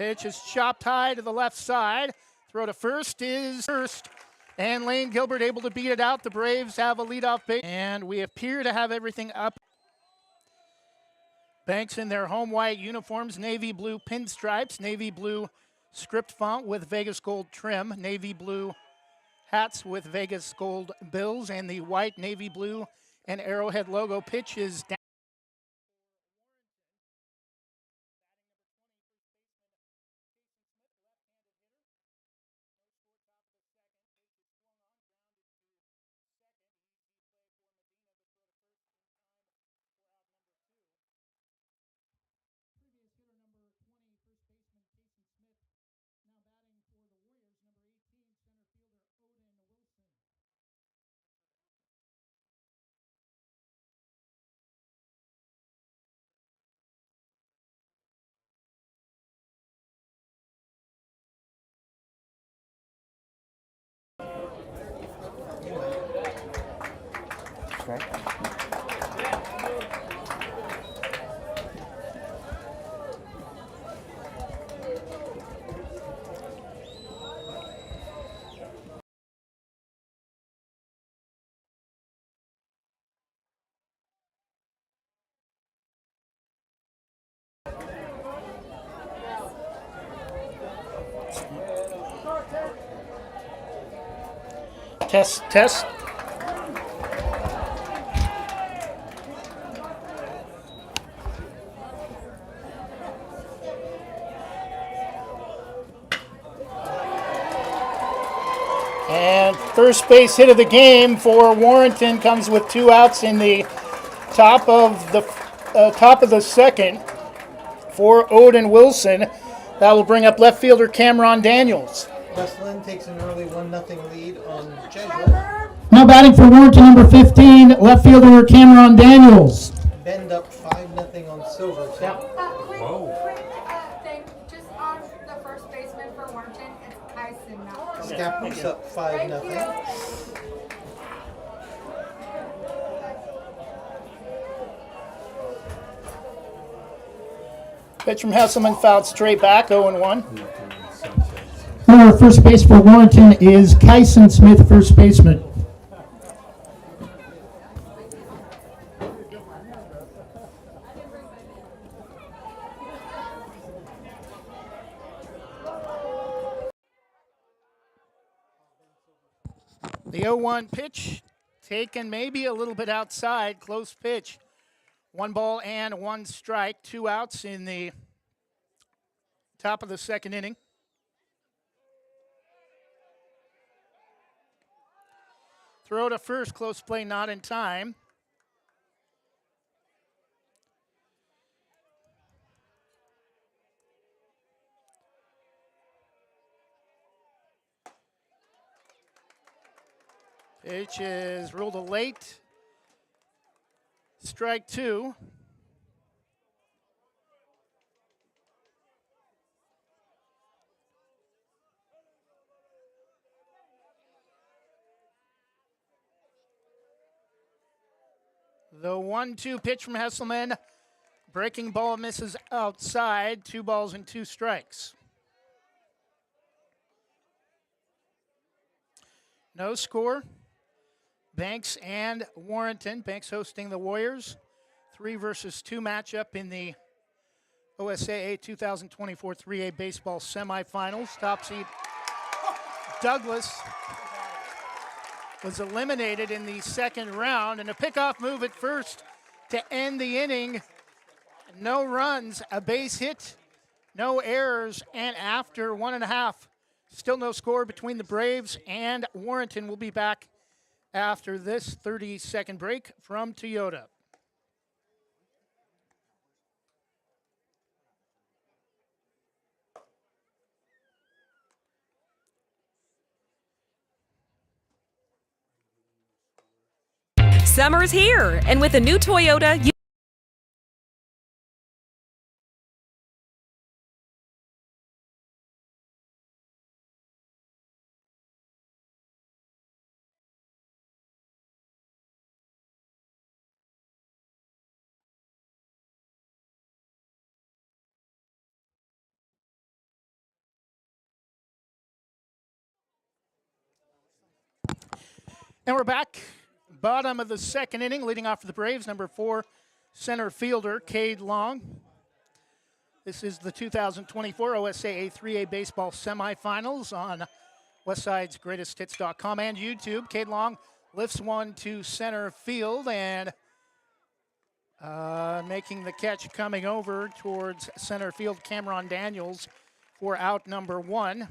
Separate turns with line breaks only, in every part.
Pitch is chopped high to the left side. Throw to first is first. And Lane Gilbert able to beat it out. The Braves have a leadoff base. And we appear to have everything up. Banks in their home white uniforms, navy blue pinstripes, navy blue script font with Vegas gold trim, navy blue hats with Vegas gold bills, and the white, navy blue, and Arrowhead logo. Pitch is down. Test. And first base hit of the game for Warrington comes with 2 outs in the top of the second for Odin Wilson. That will bring up left fielder Cameron Daniels.
Westland takes an early 1-0 lead on Jesuit.
Now batting for Warrington, number 15, left fielder Cameron Daniels.
Bend up 5-0 on Silverton.
Quick thing, just on the first baseman for Warrington, it's Kyson now.
Scappoose up 5-0.
Pitch from Hesselman fouled straight back, 0-1. Our first base for Warrington is Kyson Smith, first baseman. The 0-1 pitch taken maybe a little bit outside, close pitch. 1 ball and 1 strike, 2 outs in the top of the second inning. Throw to first, close play, not in time. Pitch is ruled a late. Strike 2. The 1-2 pitch from Hesselman. Breaking ball misses outside. 2 balls and 2 strikes. No score. Banks and Warrington. Banks hosting the Warriors. 3 versus 2 matchup in the OSAA 2024 3A baseball semifinals. Top seed Douglas was eliminated in the second round, and a pickoff move at first to end the inning. No runs, a base hit, no errors, and after 1.5, still no score between the Braves and Warrington. We'll be back after this 30-second break from Toyota.
Summer's here, and with a new Toyota,
And we're back. Bottom of the second inning, leading off for the Braves, number 4 center fielder, Cade Long. This is the 2024 OSAA 3A Baseball Semifinals on Westside'sGreatestHits.com and YouTube. Cade Long lifts one to center field and making the catch coming over towards center field, Cameron Daniels for out number 1.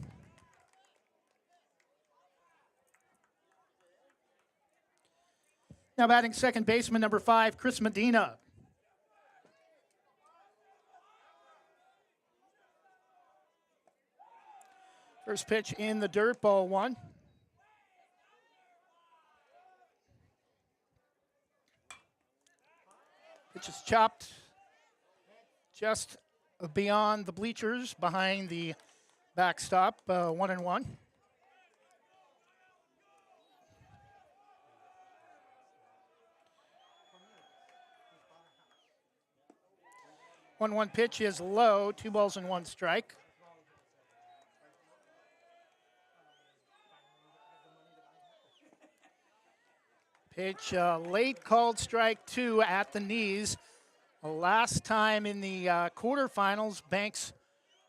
Now batting second baseman, number 5, Chris Medina. First pitch in the dirt, ball 1. Pitch is chopped just beyond the bleachers, behind the backstop, 1-1. 1-1 pitch is low, 2 balls and 1 strike. Pitch late, called strike 2 at the knees. Last time in the quarterfinals, Banks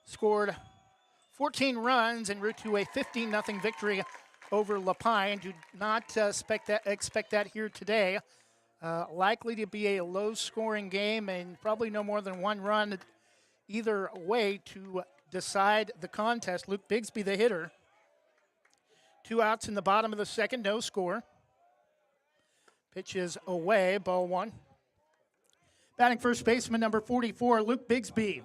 scored 14 runs en route to a 15-0 victory over LaPine. Do not expect that here today. Likely to be a low-scoring game and probably no more than 1 run either way to decide the contest. Luke Bigsby, the hitter. 2 outs in the bottom of the second, no score. Pitch is away, ball 1. Batting first baseman, number 44, Luke Bigsby.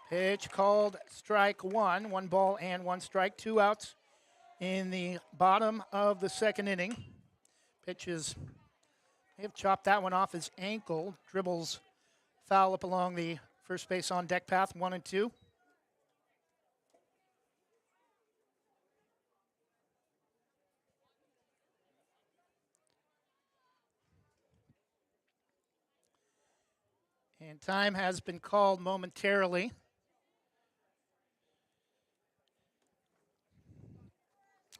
Pitch called strike 1, 1 ball and 1 strike, 2 outs in the bottom of the second inning. Pitch is, they have chopped that one off his ankle. Dribbles foul up along the first base on deck path, 1 and 2. And time has been called momentarily.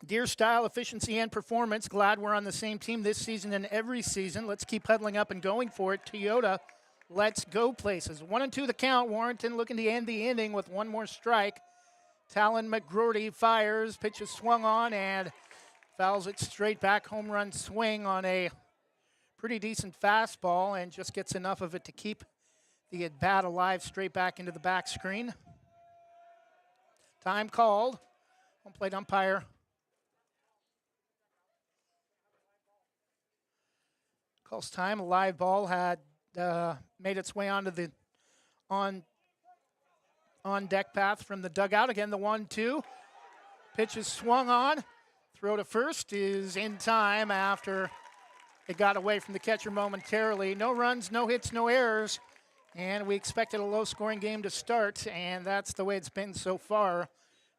Dear style, efficiency, and performance. Glad we're on the same team this season and every season. Let's keep huddling up and going for it. Toyota, let's go places. 1-2 the count. Warrington looking to end the inning with 1 more strike. Talon McGroarty fires. Pitch is swung on and fouls it straight back. Home run swing on a pretty decent fastball and just gets enough of it to keep the at-bat alive straight back into the back screen. Time called. Home plate umpire calls time. A live ball had made its way onto the on deck path from the dugout. Again, the 1-2. Pitch is swung on. Throw to first is in time after it got away from the catcher momentarily. No runs, no hits, no errors. And we expected a low-scoring game to start, and that's the way it's been so far.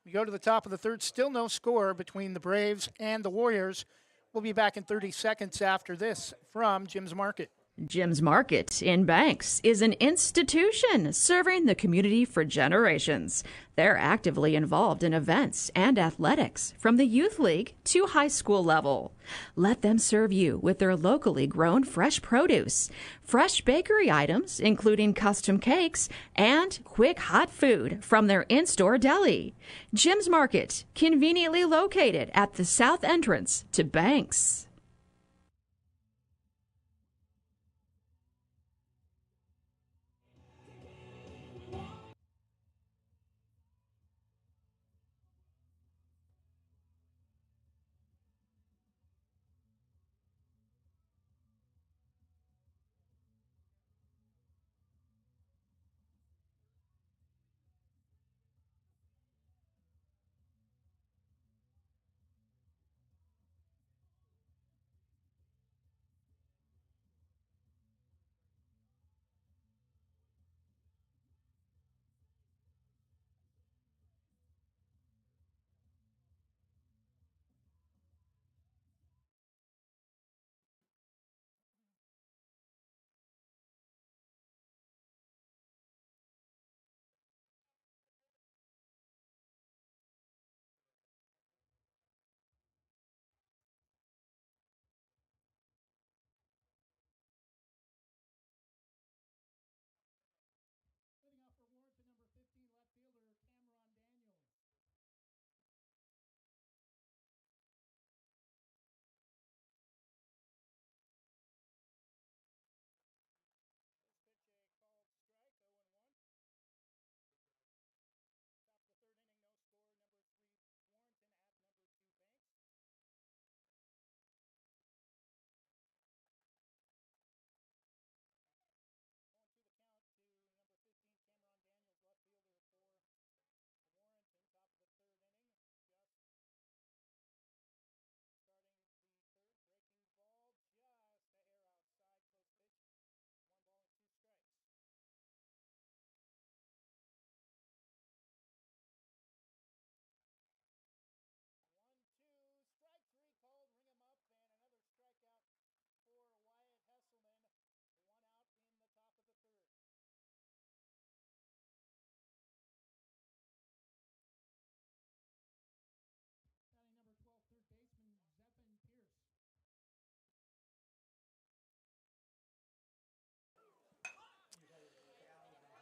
We go to the top of the third, still no score between the Braves and the Warriors. We'll be back in 30 seconds after this from Jim's Market.
Jim's Market in Banks is an institution serving the community for generations. They're actively involved in events and athletics from the youth league to high school level. Let them serve you with their locally grown fresh produce, fresh bakery items, including custom cakes, and quick hot food from their in-store deli. Jim's Market, conveniently located at the south entrance to Banks.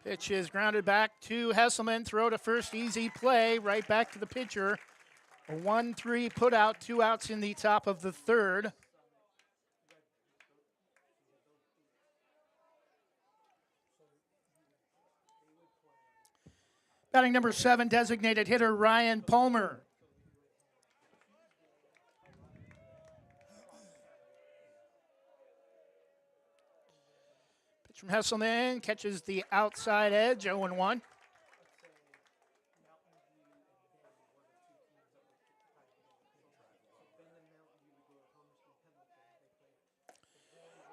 Pitch is grounded back to Hesselman. Throw to first, easy play. Right back to the pitcher. A 1-3 put out, 2 outs in the top of the third. Batting number 7, designated hitter Ryan Palmer. Pitch from Hesselman, catches the outside edge, 0-1.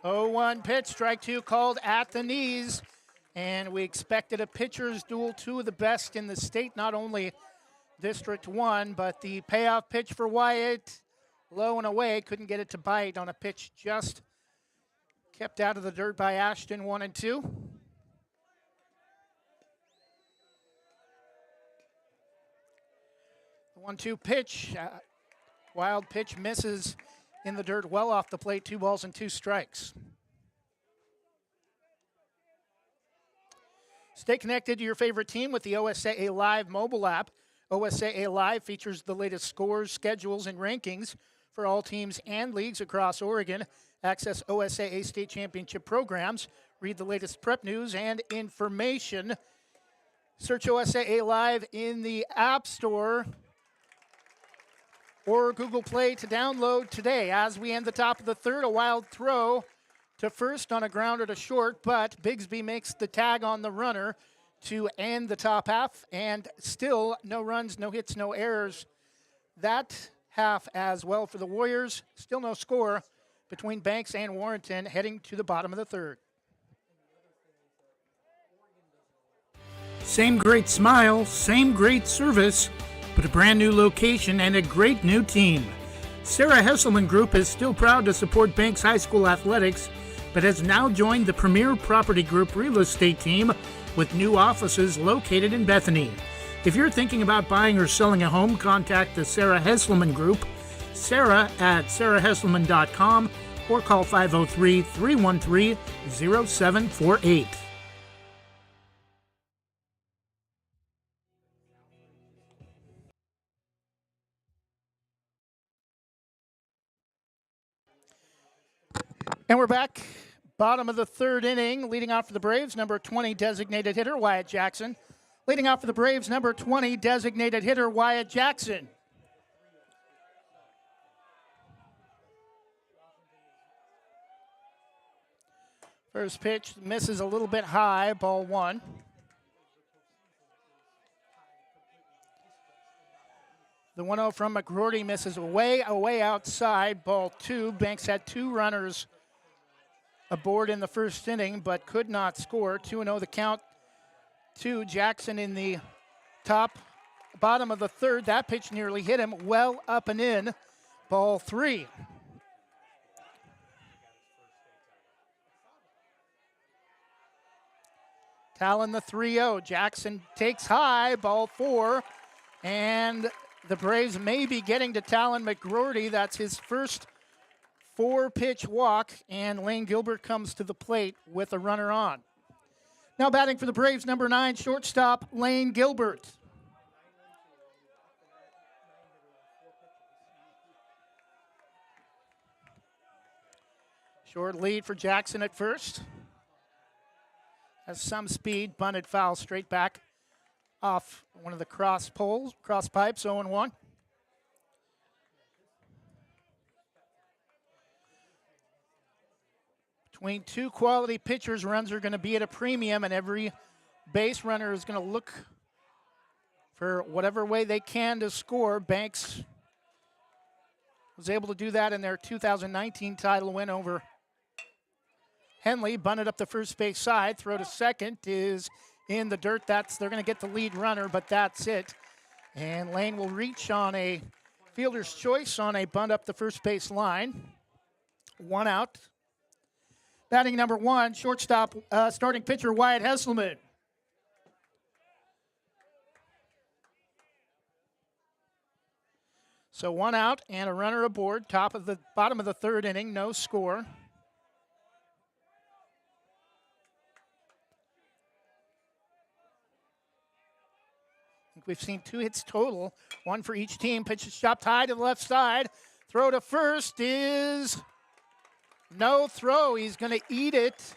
Oh, 1 pitch, strike 2 called at the knees. And we expected a pitcher's duel, 2 of the best in the state, not only District 1, but the payoff pitch for Wyatt, low and away, couldn't get it to bite on a pitch just kept out of the dirt by Ashton, 1-2. The 1-2 pitch, wild pitch misses in the dirt, well off the plate, 2 balls and 2 strikes. Stay connected to your favorite team with the OSAA Live mobile app. OSAA Live features the latest scores, schedules, and rankings for all teams and leagues across Oregon. Access OSAA state championship programs. Read the latest prep news and information. Search OSAA Live in the App Store or Google Play to download today. As we end the top of the third, a wild throw to first on a grounder to short, but Bigsby makes the tag on the runner to end the top half, and still no runs, no hits, no errors. That half as well for the Warriors. Still no score between Banks and Warrenton heading to the bottom of the third.
Same great smile, same great service, but a brand new location and a great new team. Sarah Hesselman Group is still proud to support Banks High School athletics, but has now joined the Premier Property Group real estate team with new offices located in Bethany. If you're thinking about buying or selling a home, contact the Sarah Hesselman Group, Sarah at sarahhesselman.com, or call 503-313-0748.
And we're back. Bottom of the third inning. Leading off for the Braves, number 20 designated hitter Wyatt Jackson. Leading off for the Braves, number 20 designated hitter Wyatt Jackson. First pitch misses a little bit high, ball 1. The 1-0 from McGroarty misses away outside, ball 2. Banks had 2 runners aboard in the first inning, but could not score. 2-0 the count to Jackson in the bottom of the third. That pitch nearly hit him, well up and in, ball 3. Talon the 3-0. Jackson takes high, ball 4, and the Braves may be getting to Talon McGroarty. That's his first 4-pitch walk, and Lane Gilbert comes to the plate with a runner on. Now batting for the Braves, number 9, shortstop Lane Gilbert. Short lead for Jackson at first. Has some speed, bunted foul straight back off one of the cross pipes, 0-1. Between 2 quality pitchers, runs are going to be at a premium, and every base runner is going to look for whatever way they can to score. Banks was able to do that in their 2019 title win over Henley. Bunted up the first base side. Throw to second is in the dirt. They're going to get the lead runner, but that's it. And Lane will reach on a fielder's choice on a bunt up the first base line. 1 out. Batting number 1, shortstop, starting pitcher Wyatt Hesselman. So 1 out and a runner aboard. Bottom of the third inning, no score. We've seen 2 hits total, 1 for each team. Pitch is chopped high to the left side. Throw to first is no throw. He's going to eat it.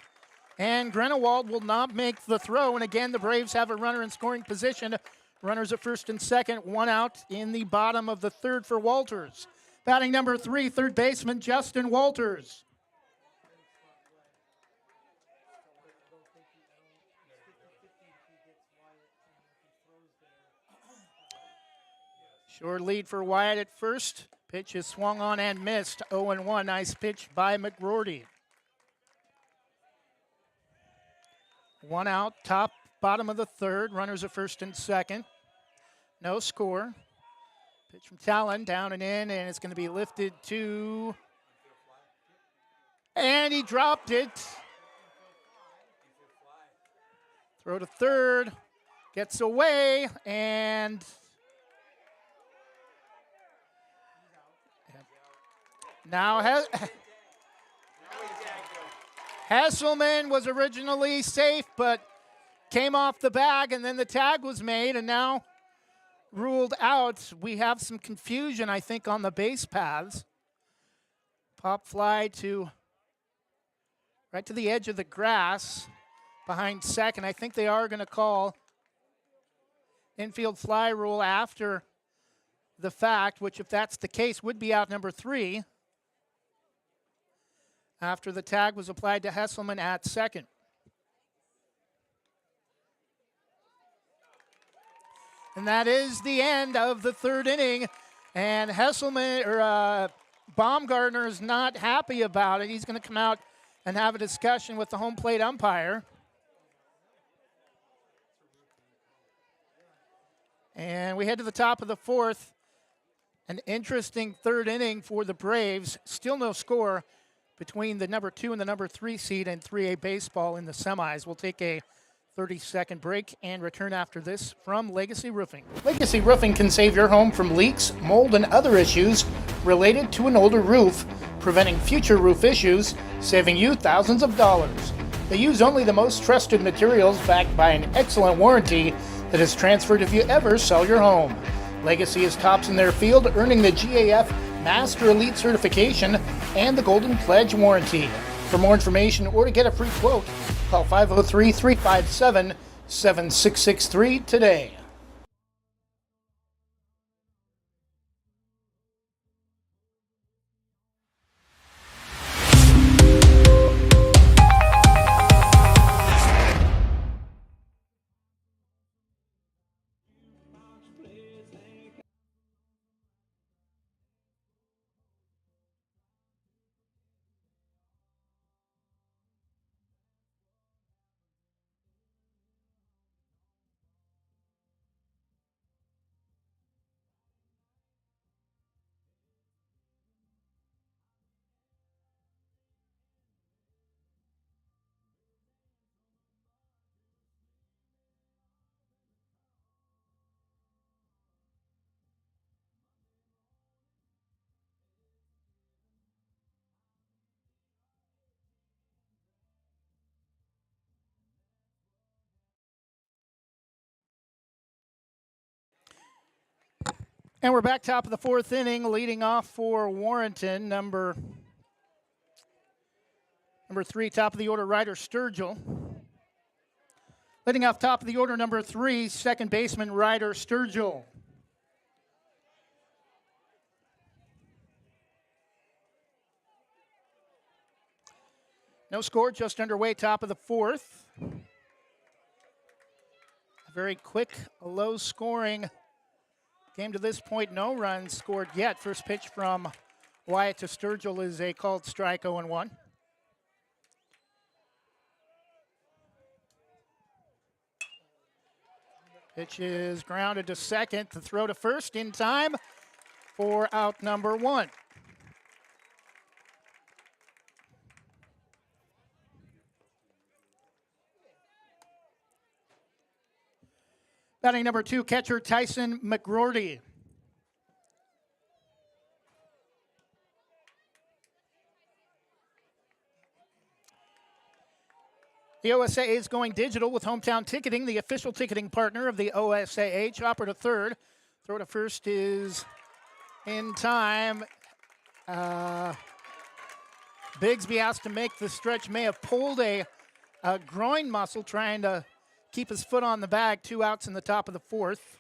And Grenewald will not make the throw. And again, the Braves have a runner in scoring position. Runners at first and second, 1 out in the bottom of the 3rd for Walters. Batting number 3, third baseman Justin Walters. Short lead for Wyatt at first. Pitch is swung on and missed. 0-1. Nice pitch by McGroarty. 1 out, top, bottom of the 3rd. Runners at first and second. No score. Pitch from Talon, down and in, and it's going to be lifted to... And he dropped it. Throw to 3rd. Gets away, and... Now Hesselman was originally safe, but came off the bag, and then the tag was made, and now ruled out. We have some confusion, I think, on the base paths. Pop fly to right to the edge of the grass behind second. I think they are going to call infield fly rule after the fact, which, if that's the case, would be out number 3. After the tag was applied to Hesselman at second. And that is the end of the 3rd inning. And Baumgartner is not happy about it. He's going to come out and have a discussion with the home plate umpire. And we head to the top of the 4th. An interesting 3rd inning for the Braves. Still no score between the number 2 and the number 3 seed in 3A baseball in the semis. We'll take a 30-second break and return after this from Legacy Roofing. Legacy Roofing can save your home from leaks, mold, and other issues related to an older roof, preventing future roof issues, saving you thousands of dollars. They use only the most trusted materials backed by an excellent warranty that is transferred if you ever sell your home. Legacy is tops in their field, earning the GAF Master Elite certification and the Golden Pledge warranty. For more information or to get a free quote, call 503-357-7663 today. And we're back top of the 4th inning, leading off for Warrington, number 3, top of the order, Ryder Sturgill. Leading off top of the order, number 3, second baseman, Ryder Sturgill. No score, just underway, top of the 4th. A very quick, low-scoring game to this point. No runs scored yet. First pitch from Wyatt to Sturgill is a called strike, 0-1. Pitch is grounded to second. The throw to first in time for out number 1. Batting number 2, catcher Tyson McGroarty. The OSAA is going digital with Hometown Ticketing, the official ticketing partner of the OSAA. Chopper to third. Throw to first is in time. Bigsby has to make the stretch. May have pulled a groin muscle trying to keep his foot on the bag. 2 outs in the top of the fourth.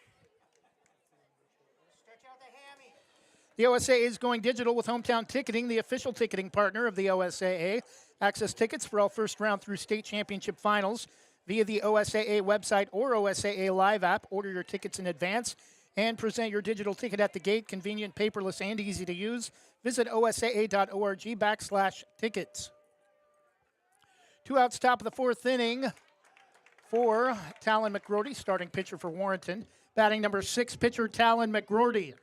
The OSAA is going digital with Hometown Ticketing, the official ticketing partner of the OSAA. Access tickets for all first round through state championship finals via the OSAA website or OSAA Live app. Order your tickets in advance and present your digital ticket at the gate. Convenient, paperless, and easy to use. Visit osaa.org/tickets. 2 outs, top of the fourth inning for Talon McGroarty, starting pitcher for Warrenton. Batting number 6, pitcher Talon McGroarty.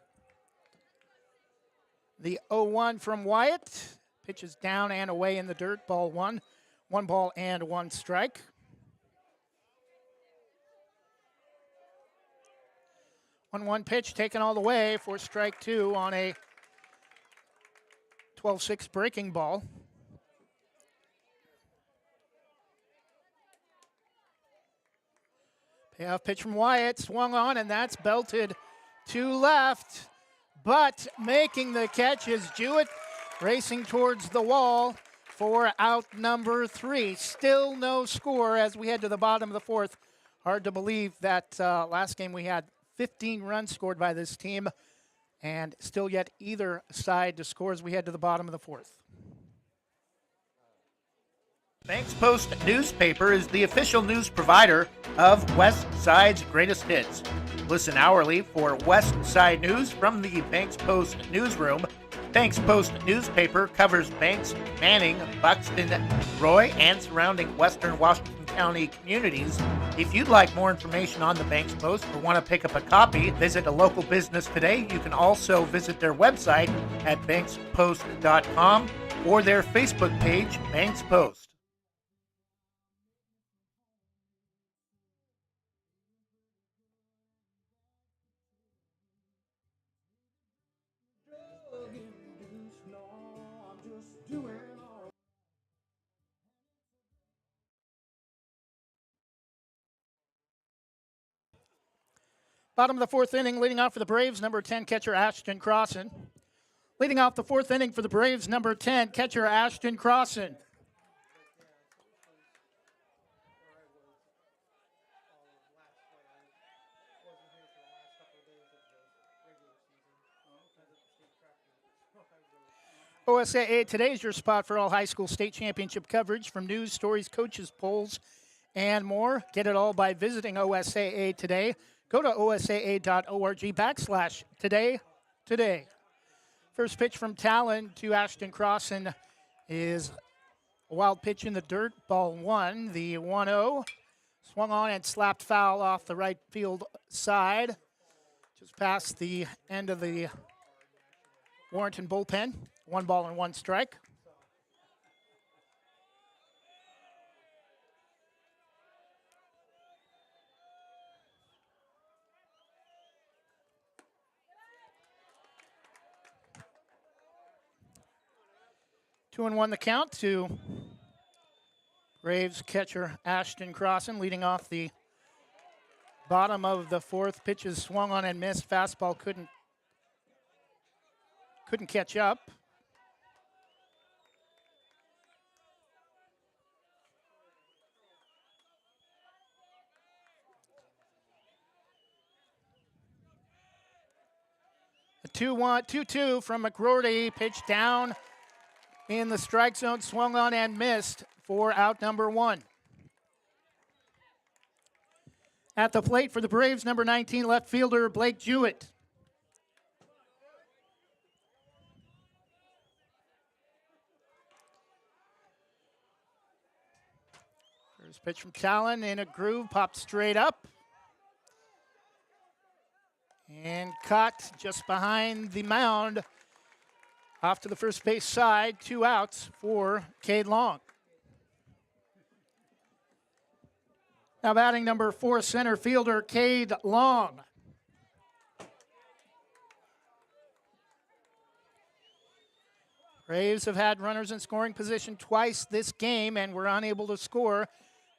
The 0-1 from Wyatt. Pitches down and away in the dirt. Ball 1. 1 ball and 1 strike. 1-1 pitch taken all the way for strike 2 on a 12-6 breaking ball. Payoff pitch from Wyatt. Swung on, and that's belted to left. But making the catch is Jewett, racing towards the wall for out number 3. Still no score as we head to the bottom of the fourth. Hard to believe that last game we had 15 runs scored by this team, and still yet either side to score as we head to the bottom of the fourth.
Banks Post newspaper is the official news provider of West Side's greatest hits. Listen hourly for West Side news from the Banks Post newsroom. Banks Post newspaper covers Banks, Manning, Buxton, Roy, and surrounding western Washington County communities. If you'd like more information on the Banks Post or want to pick up a copy, visit a local business today. You can also visit their website at bankspost.com or their Facebook page, Banks Post.
Bottom of the fourth inning, leading off for the Braves, number 10, catcher Ashton Crossan. Leading off the fourth inning for the Braves, number 10, catcher Ashton Crossan. OSAA Today is your spot for all high school state championship coverage from news, stories, coaches, polls, and more. Get it all by visiting OSAA Today. Go to osaa.org/today. First pitch from Talon to Ashton Crossan is a wild pitch in the dirt, ball 1. The 1-0 swung on and slapped foul off the right field side, just past the end of the Warrington bullpen. 1 ball and 1 strike. Two and 1 the count to Braves catcher Ashton Crossan, leading off the bottom of the fourth. Pitches swung on and missed. Fastball couldn't catch up. A 2-2 from McGroarty. Pitch down in the strike zone, swung on and missed for out number 1. At the plate for the Braves, number 19, left fielder Blake Jewett. First pitch from Talon in a groove, popped straight up. And caught just behind the mound. Off to the first base side, 2 outs for Cade Long. Now batting number 4, center fielder Cade Long. Braves have had runners in scoring position twice this game and were unable to score.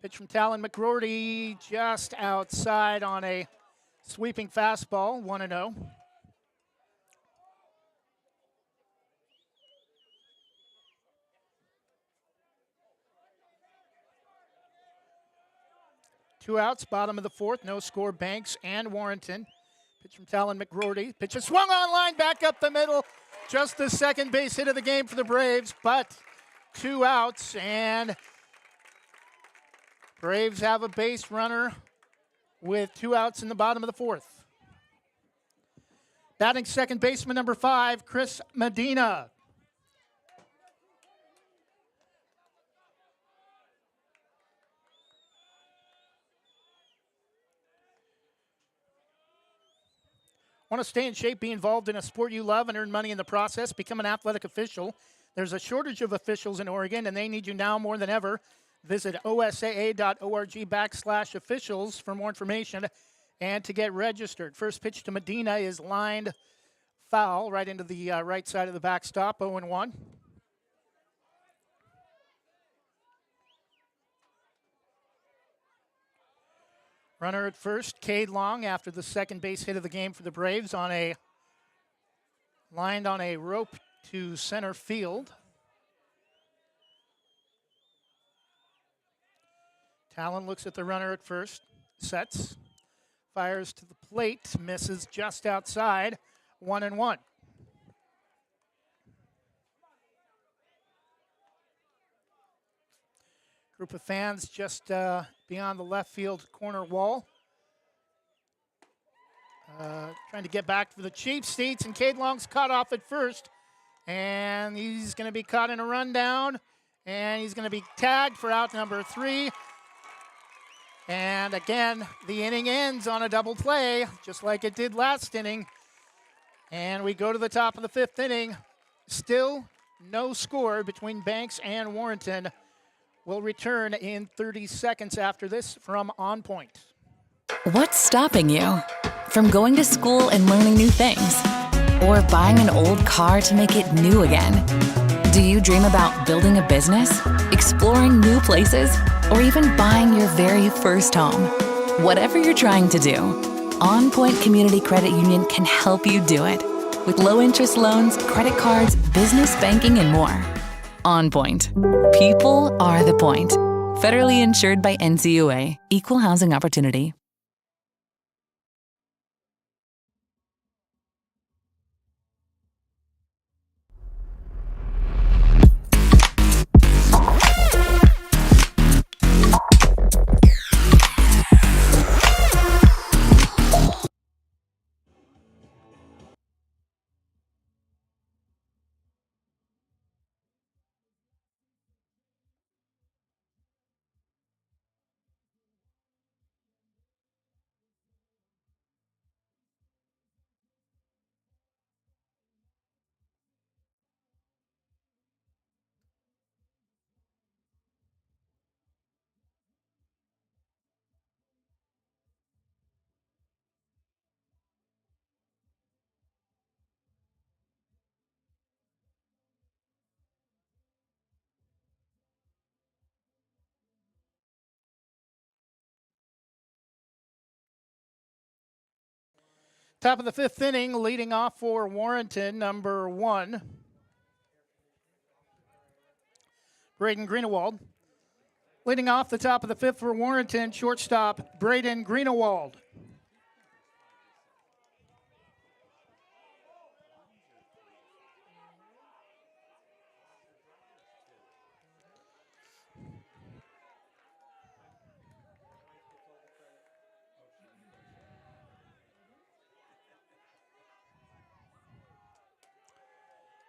Pitch from Talon McGroarty just outside on a sweeping fastball, 1-0. Two outs, bottom of the fourth, no score, Banks and Warrington. Pitch from Talon McGroarty. Pitch is swung on line, back up the middle. Just the second base hit of the game for the Braves, but two outs, and Braves have a base runner with two outs in the bottom of the fourth. Batting second baseman number 5, Chris Medina. Want to stay in shape, be involved in a sport you love, and earn money in the process? Become an athletic official. There's a shortage of officials in Oregon, and they need you now more than ever. Visit osaa.org/officials for more information and to get registered. First pitch to Medina is lined foul right into the right side of the backstop, 0-1. Runner at first, Cade Long, after the second base hit of the game for the Braves, lined on a rope to center field. Talon looks at the runner at first, sets, fires to the plate, misses just outside, 1-1. Group of fans just beyond the left field corner wall. Trying to get back for the Chiefs seats, and Cade Long's caught off at first. And he's going to be caught in a rundown, and he's going to be tagged for out number 3. And again, the inning ends on a double play, just like it did last inning. And we go to the top of the 5th inning. Still no score between Banks and Warrington. We'll return in 30 seconds after this from On Point.
What's stopping you from going to school and learning new things? Or buying an old car to make it new again? Do you dream about building a business, exploring new places, or even buying your very first home? Whatever you're trying to do, On Point Community Credit Union can help you do it. With low-interest loans, credit cards, business banking, and more. On Point. People are the point. Federally insured by NCUA. Equal housing opportunity.
Top of the 5th inning, leading off for Warrington, number 1, Braden Greenewald. Leading off the top of the 5th for Warrington, shortstop Braden Greenewald.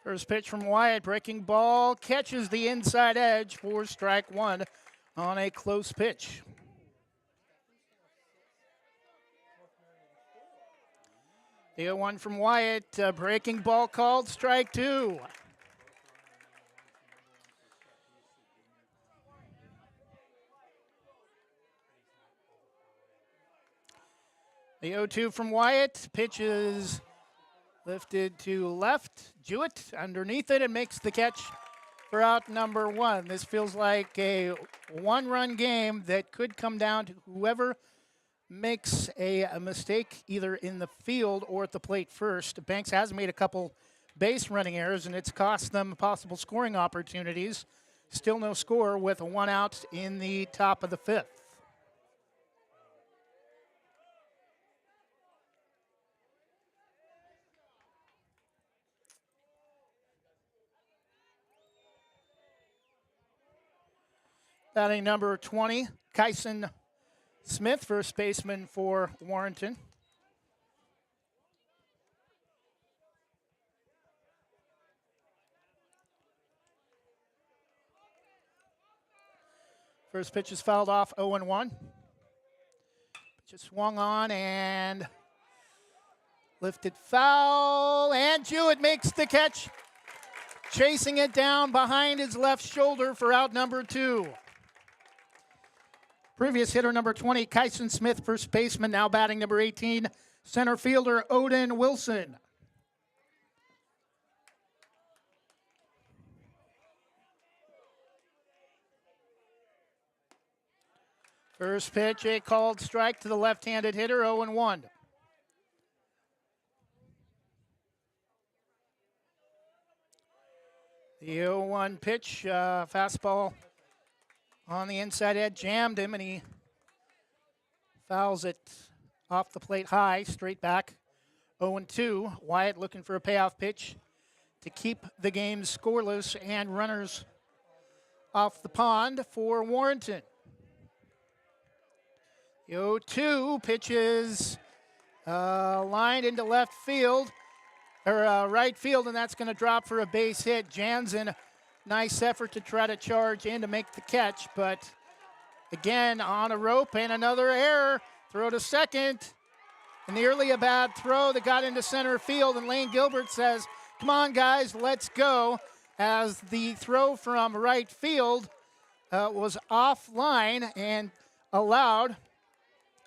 First pitch from Wyatt, breaking ball, catches the inside edge for strike 1 on a close pitch. The 0-1 from Wyatt, breaking ball called, strike 2. The 0-2 from Wyatt, pitches lifted to left. Jewett underneath it and makes the catch for out number 1. This feels like a one-run game that could come down to whoever makes a mistake either in the field or at the plate first. Banks has made a couple base running errors, and it's cost them possible scoring opportunities. Still no score with 1 out in the top of the 5th. Batting number 20, Kyson Smith, first baseman for Warrington. First pitch is fouled off, 0-1. Pitch is swung on and lifted foul, and Jewett makes the catch, chasing it down behind his left shoulder for out number 2. Previous hitter number 20, Kyson Smith, first baseman, now batting number 18, center fielder Odin Wilson. First pitch, a called strike to the left-handed hitter, 0-1. The 0-1 pitch, fastball on the inside edge, jammed him, and he fouls it off the plate high, straight back, 0-2. Wyatt looking for a payoff pitch to keep the game scoreless and runners off the pond for Warrenton. The 0-2 pitches lined into left field, or right field, and that's going to drop for a base hit. Jansen, nice effort to try to charge in to make the catch, but again on a rope and another error. Throw to second. Nearly a bad throw that got into center field, and Lane Gilbert says, "Come on, guys, let's go," as the throw from right field was offline and allowed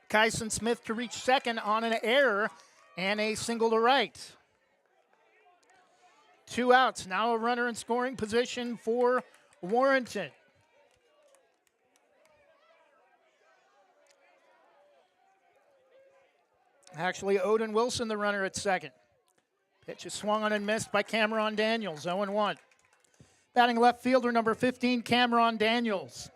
Kyson Smith to reach second on an error and a single to right. 2 outs, now a runner in scoring position for Warrington. Actually, Odin Wilson, the runner at second. Pitch is swung on and missed by Cameron Daniels, 0-1. Batting left fielder number 15, Cameron Daniels.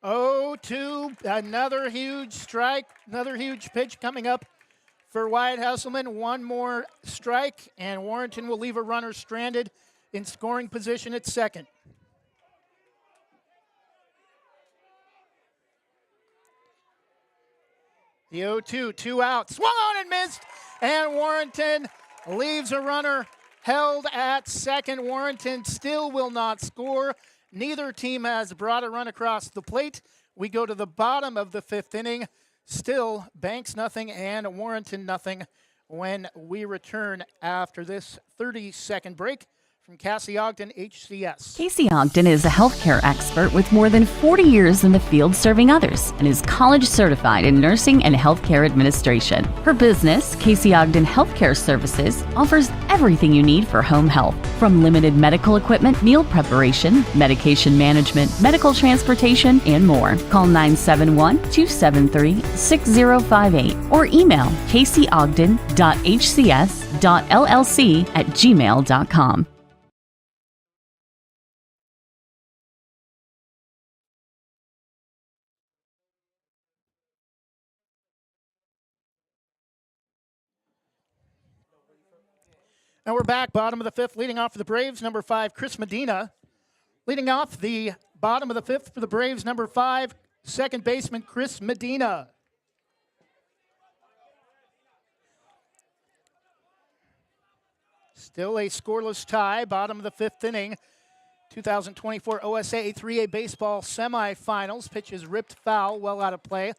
Oh, 2, another huge strike, another huge pitch coming up for Wyatt Hesselman. One more strike, and Warrington will leave a runner stranded in scoring position at second. The 0-2, 2 outs, swung on and missed, and Warrington leaves a runner held at second. Warrington still will not score. Neither team has brought a run across the plate. We go to the bottom of the 5th inning. Still, Banks nothing and Warrington nothing when we return after this 30-second break from Cassie Ogden, HCS.
Casey Ogden is a healthcare expert with more than 40 years in the field serving others and is college certified in nursing and healthcare administration. Her business, Casey Ogden Healthcare Services, offers everything you need for home health, from limited medical equipment, meal preparation, medication management, medical transportation, and more. Call 971-273-6058 or email caseyogden.hcs.llc@gmail.com.
Now we're back, bottom of the 5th, leading off for the Braves, number 5, Chris Medina. Leading off the bottom of the 5th for the Braves, number 5, second baseman Chris Medina. Still a scoreless tie, bottom of the 5th inning. 2024 OSA 3A baseball semifinals. Pitch is ripped foul, well out of play,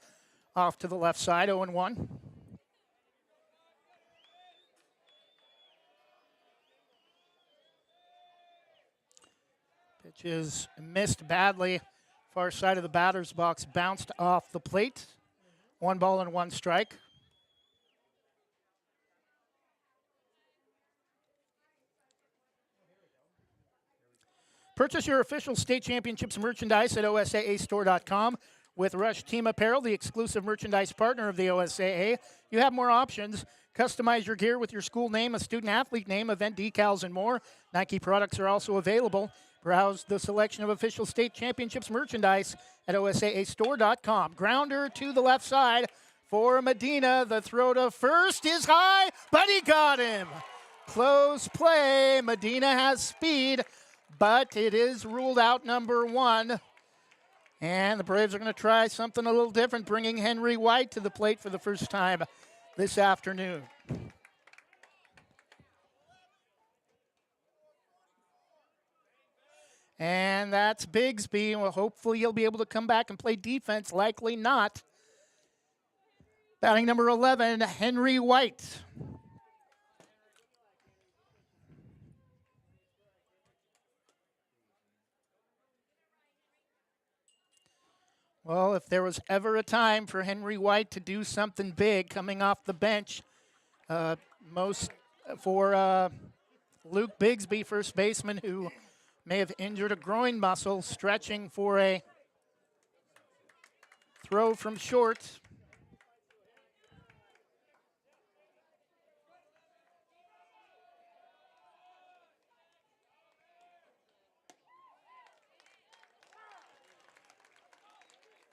off to the left side, 0-1. Pitch is missed badly Far side of the batter's box bounced off the plate. 1 ball and 1 strike. Purchase your official state championships merchandise at OSAAstore.com. With Rush Team Apparel, the exclusive merchandise partner of the OSAA, you have more options. Customize your gear with your school name, a student-athlete name, event decals, and more. Nike products are also available. Browse the selection of official state championships merchandise at OSAAstore.com. Grounder to the left side for Medina. The throw to first is high, but he got him. Close play. Medina has speed, but it is ruled out number 1. And the Braves are going to try something a little different, bringing Henry White to the plate for the first time this afternoon. And that's Bigsby. Well, hopefully he'll be able to come back and play defense. Likely not. Batting number 11, Henry White. Well, if there was ever a time for Henry White to do something big coming off the bench, for Luke Bigsby, first baseman, who may have injured a groin muscle, stretching for a throw from short.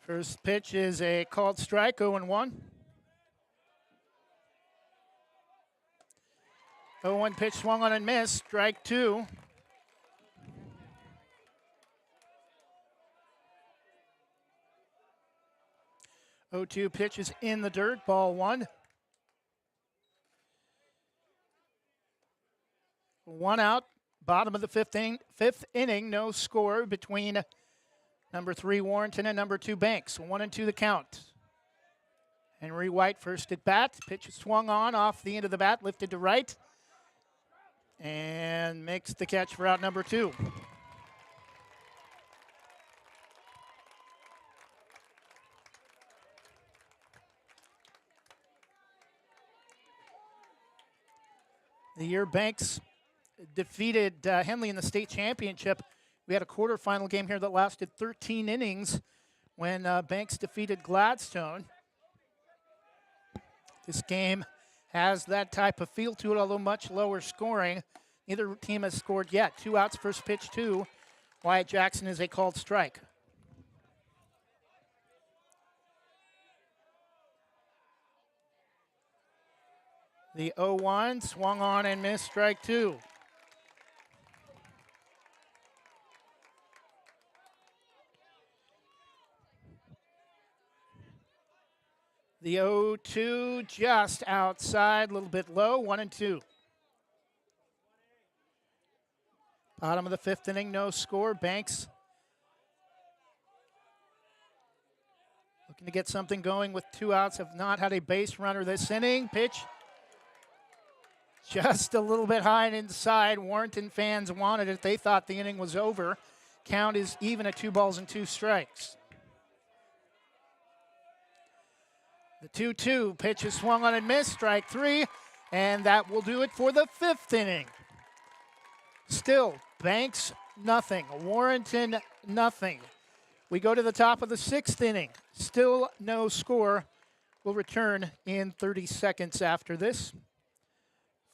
First pitch is a called strike, 0-1. 0-1 pitch swung on and missed, strike 2. Oh, 2 pitch is in the dirt, ball 1. 1 out, bottom of the fifth inning, no score between number 3 Warrington and number 2 Banks. 1-2 the count. Henry White first at bat. Pitch is swung on off the end of the bat, lifted to right, and makes the catch for out number 2. The year Banks defeated Henley in the state championship, we had a quarterfinal game here that lasted 13 innings when Banks defeated Gladstone. This game has that type of feel to it, although much lower scoring. Neither team has scored yet. 2 outs, first pitch 2. Wyatt Jackson is a called strike. The 0-1 swung on and missed, strike 2. The 0-2 just outside, a little bit low, 1-2. Bottom of the 5th inning, no score. Banks looking to get something going with 2 outs. Have not had a base runner this inning. Pitch just a little bit high and inside. Warrenton fans wanted it. They thought the inning was over. Count is even at 2 balls and 2 strikes. The 2-2 pitch is swung on and missed, strike 3, and that will do it for the 5th inning. Still, Banks, nothing. Warrenton, nothing. We go to the top of the 6th inning. Still no score. We'll return in 30 seconds after this.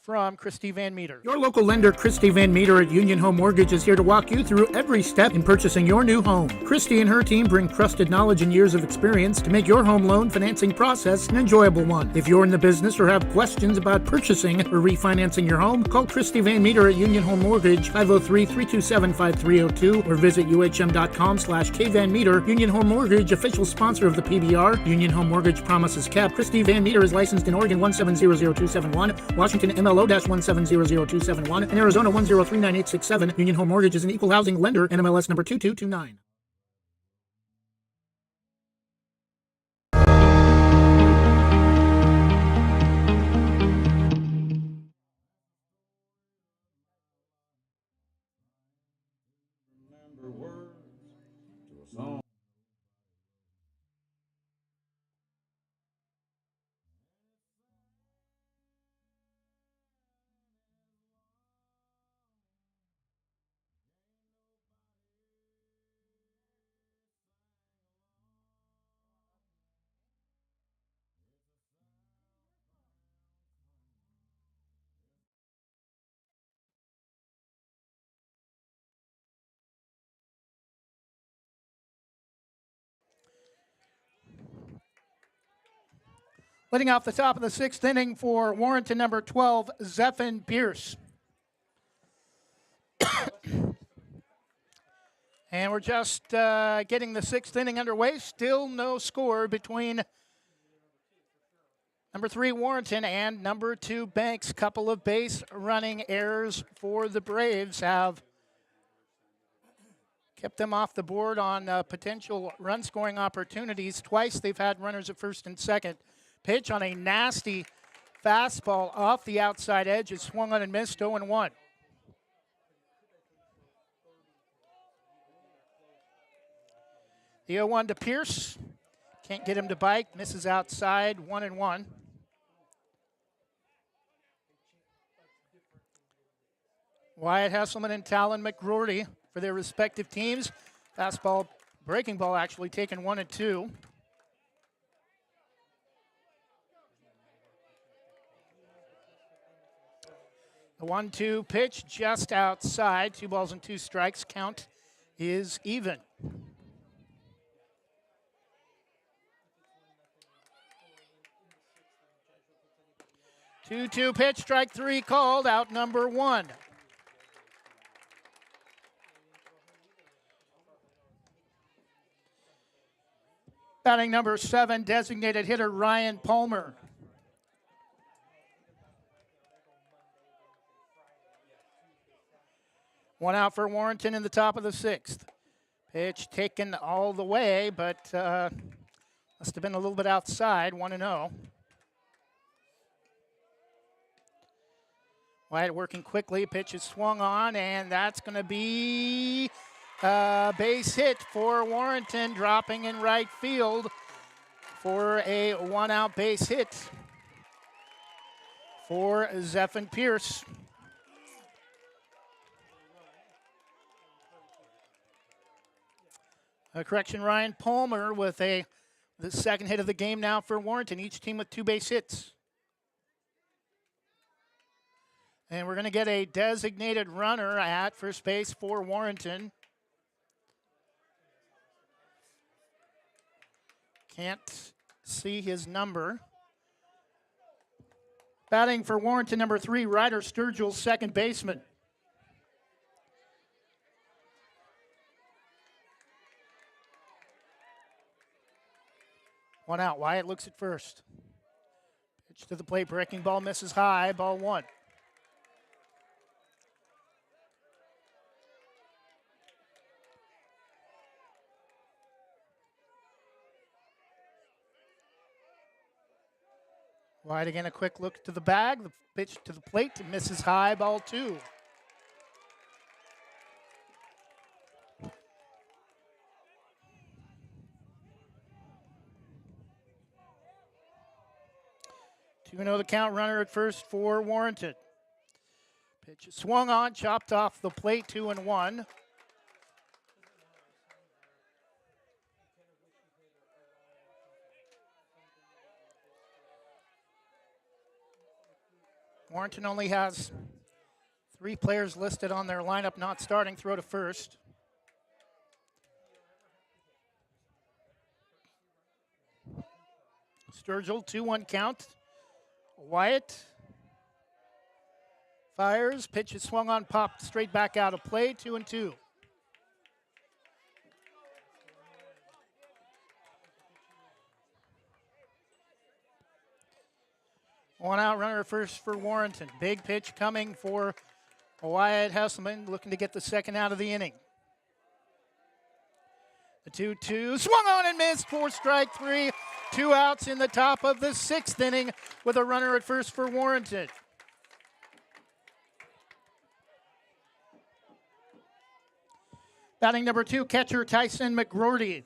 From Christy Van Meter.
Your local lender, Christy Van Meter at Union Home Mortgage, is here to walk you through every step in purchasing your new home. Christy and her team bring trusted knowledge and years of experience to make your home loan financing process an enjoyable one. If you're in the business or have questions about purchasing or refinancing your home, call Christy Van Meter at Union Home Mortgage, 503-327-5302, or visit uhm.com/kvanmeter. Union Home Mortgage, official sponsor of the PBR. Union Home Mortgage, promises kept. Christy Van Meter is licensed in Oregon 1700271, Washington MLO-1700271, and Arizona 1039867. Union Home Mortgage is an equal housing lender, NMLS number 2229.
Remember words to a song.
Leading off the top of the sixth inning for Warrington, number 12, Zephyr Pierce. And we're just getting the sixth inning underway. Still no score between number 3, Warrington, and number 2, Banks. Couple of base running errors for the Braves have kept them off the board on potential run-scoring opportunities. Twice they've had runners at first and second. Pitch on a nasty fastball off the outside edge. It's swung on and missed, 0-1. The 0-1 to Pierce. Can't get him to bite. Misses outside, 1-1. Wyatt Hesselman and Talon McGroarty for their respective teams. Fastball, breaking ball actually taken 1-2. The 1-2 pitch just outside. 2 balls and 2 strikes. Count is even. Two pitch, strike 3 called, out number 1. Batting number 7, designated hitter Ryan Palmer. One out for Warrington in the top of the 6th. Pitch taken all the way, but must have been a little bit outside, 1-0. Wyatt working quickly, pitch is swung on, and that's going to be a base hit for Warrington, dropping in right field for a 1-out base hit for Zephyr Pierce. Correction, Ryan Palmer with the second hit of the game now for Warrington, each team with 2 base hits. And we're going to get a designated runner at first base for Warrington. Can't see his number. Batting for Warrington, number 3, Ryder Sturgill, second baseman. One out. Wyatt looks at first. Pitch to the plate. Breaking ball misses high. Ball 1. Wyatt again, a quick look to the bag. The pitch to the plate. Misses high. Ball 2. You know the count, runner at first for Warrington. Pitch is swung on, chopped off the plate, 2-1. Warrington only has 3 players listed on their lineup not starting. Throw to first. Sturgill, 2-1 count. Wyatt fires. Pitch is swung on, popped straight back out of play. 2-2. One out, runner first for Warrington. Big pitch coming for Wyatt Hesselman, looking to get the second out of the inning. The 2-2 swung on and missed for strike 3. 2 outs in the top of the 6th inning with a runner at first for Warrington. Batting number 2, catcher Tyson McGroarty.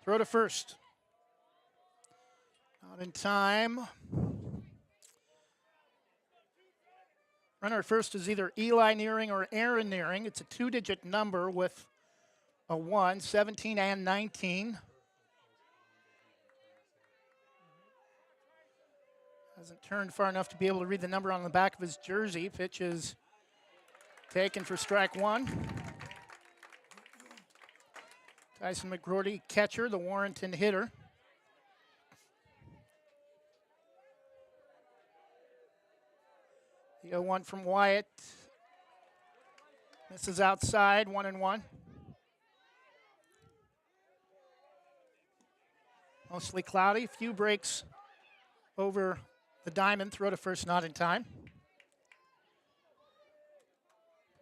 Throw to first. Not in time. Runner at first is either Eli Nearing or Aaron Nearing. It's a 2-digit number with a 1, 17 and 19. Hasn't turned far enough to be able to read the number on the back of his jersey. Pitch is taken for strike one. Tyson McGroarty, catcher, the Warrington hitter. The 0-1 from Wyatt. Misses outside, 1-1. Mostly cloudy, few breaks over the diamond. Throw to first, not in time.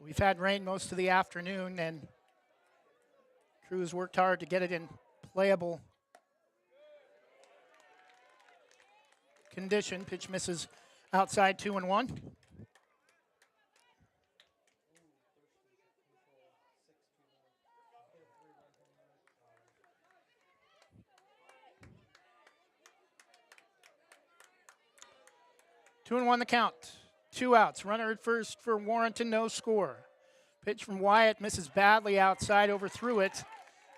We've had rain most of the afternoon, and crews worked hard to get it in playable condition. Pitch misses outside, 2-1. Two and one the count. 2 outs. Runner at first for Warrington, no score. Pitch from Wyatt misses badly outside, overthrew it,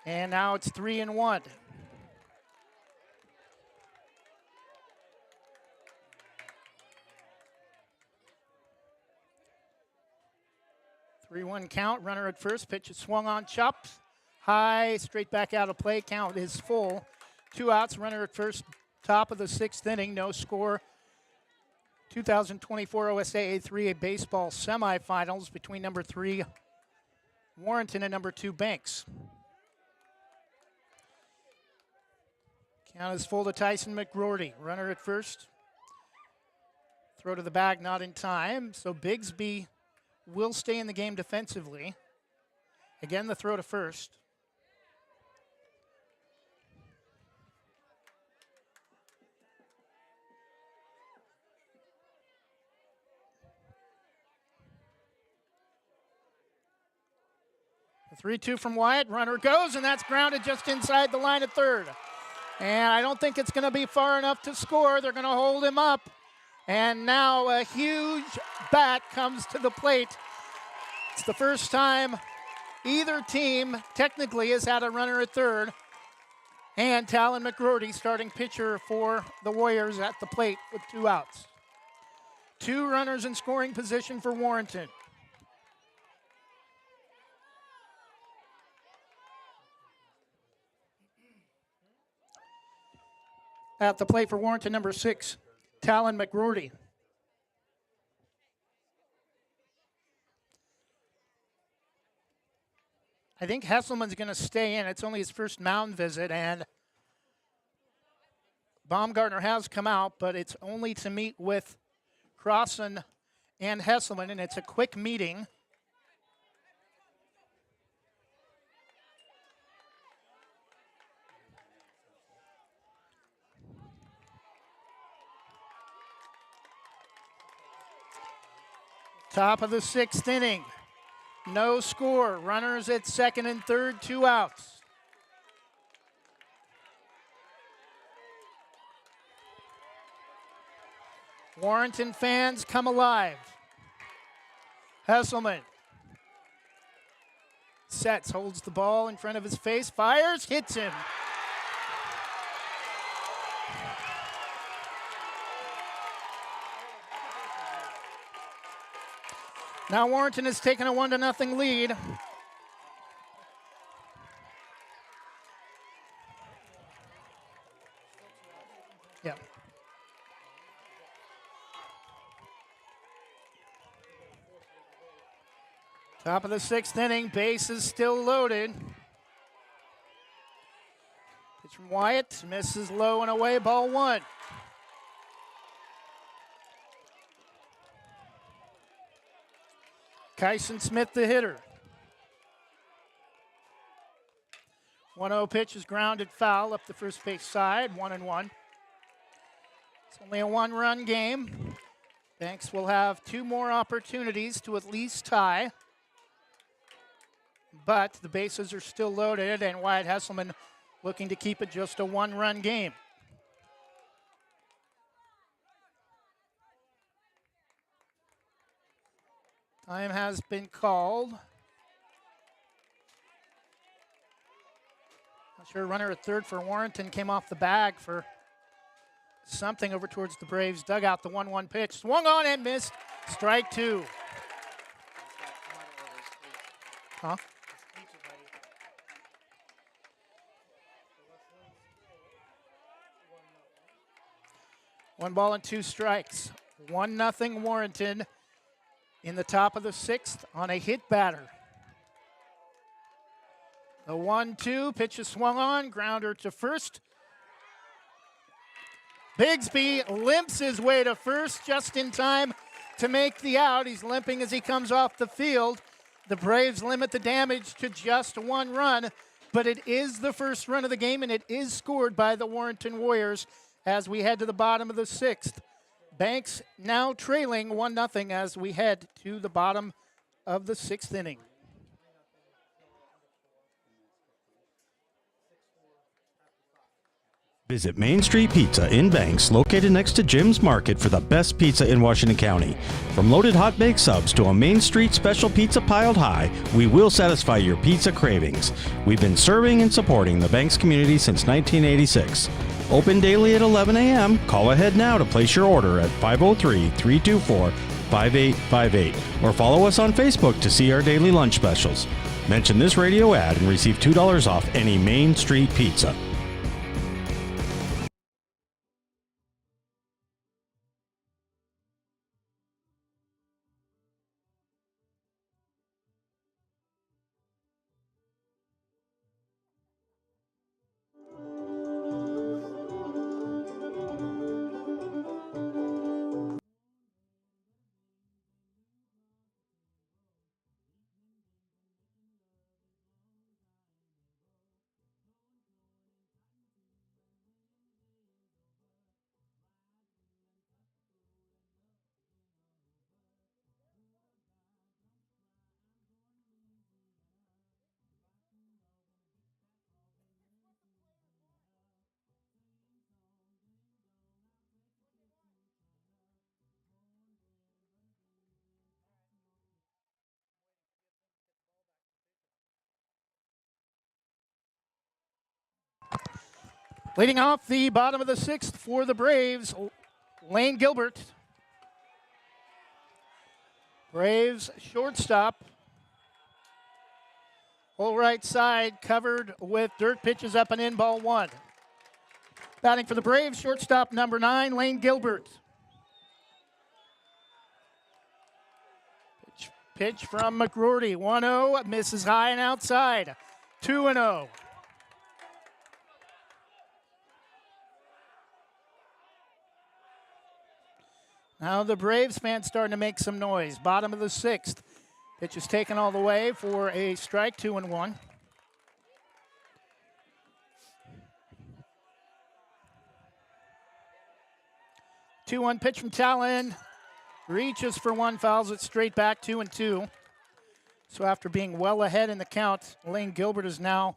and now it's 3-1. Three-one count. Runner at first. Pitch is swung on, chopped high, straight back out of play. Count is full. 2 outs. Runner at first. Top of the 6th inning. No score. 2024 OSAA 3A baseball semifinals between number 3 Warrenton and number 2 Banks. Count is full to Tyson McGroarty. Runner at first. Throw to the bag, not in time. So Bigsby will stay in the game defensively. Again, the throw to first. The 3-2 from Wyatt. Runner goes, and that's grounded just inside the line at third. And I don't think it's going to be far enough to score. They're going to hold him up. And now a huge bat comes to the plate. It's the first time either team technically has had a runner at third. And Talon McGroarty, starting pitcher for the Warriors, at the plate with 2 outs. 2 runners in scoring position for Warrington. At the plate for Warrington, number 6, Talon McGroarty. I think Hesselman's going to stay in. It's only his first mound visit, and Baumgartner has come out, but it's only to meet with Crossan and Hesselman, and it's a quick meeting. Top of the 6th inning. No score. Runners at second and third, 2 outs. Warrington fans come alive. Hesselman sets, holds the ball in front of his face, fires, hits him. Now Warrington has taken a 1-0 lead. Yeah. Top of the 6th inning, bases still loaded. Pitch from Wyatt, misses low and away, ball 1. Kyson Smith, the hitter. 1-0 pitch is grounded foul up the first base side, 1-1. It's only a 1-run game. Banks will have 2 more opportunities to at least tie. But the bases are still loaded, and Wyatt Hesselman looking to keep it just a 1-run game. Time has been called. Not sure, runner at third for Warrington came off the bag for something over towards the Braves dugout. The 1-1 pitch. Swung on and missed. Strike two. Huh? 1 ball and 2 strikes. 1-0 Warrington in the top of the 6th on a hit batter. The 1-2 pitch is swung on, grounder to first. Bigsby limps his way to first just in time to make the out. He's limping as he comes off the field. The Braves limit the damage to just 1 run, but it is the first run of the game, and it is scored by the Warrington Warriors as we head to the bottom of the 6th. Banks now trailing 1-0 as we head to the bottom of the 6th inning.
Visit Main Street Pizza in Banks, located next to Jim's Market, for the best pizza in Washington County. From loaded hot baked subs to a Main Street special pizza piled high, we will satisfy your pizza cravings. We've been serving and supporting the Banks community since 1986. Open daily at 11 a.m. Call ahead now to place your order at 503-324-5858 or follow us on Facebook to see our daily lunch specials. Mention this radio ad and receive $2 off any Main Street pizza.
Leading off the bottom of the 6th for the Braves, Lane Gilbert. Braves shortstop. Whole right side covered with dirt, pitches up and in, ball 1. Batting for the Braves, shortstop number 9, Lane Gilbert. Pitch from McGroarty, 1-0, misses high and outside, 2-0. Now the Braves fans starting to make some noise. Bottom of the 6th. Pitch is taken all the way for a strike, 2-1. Two-one pitch from Talon. Reaches for one, fouls it straight back, 2-2. So after being well ahead in the count, Lane Gilbert is now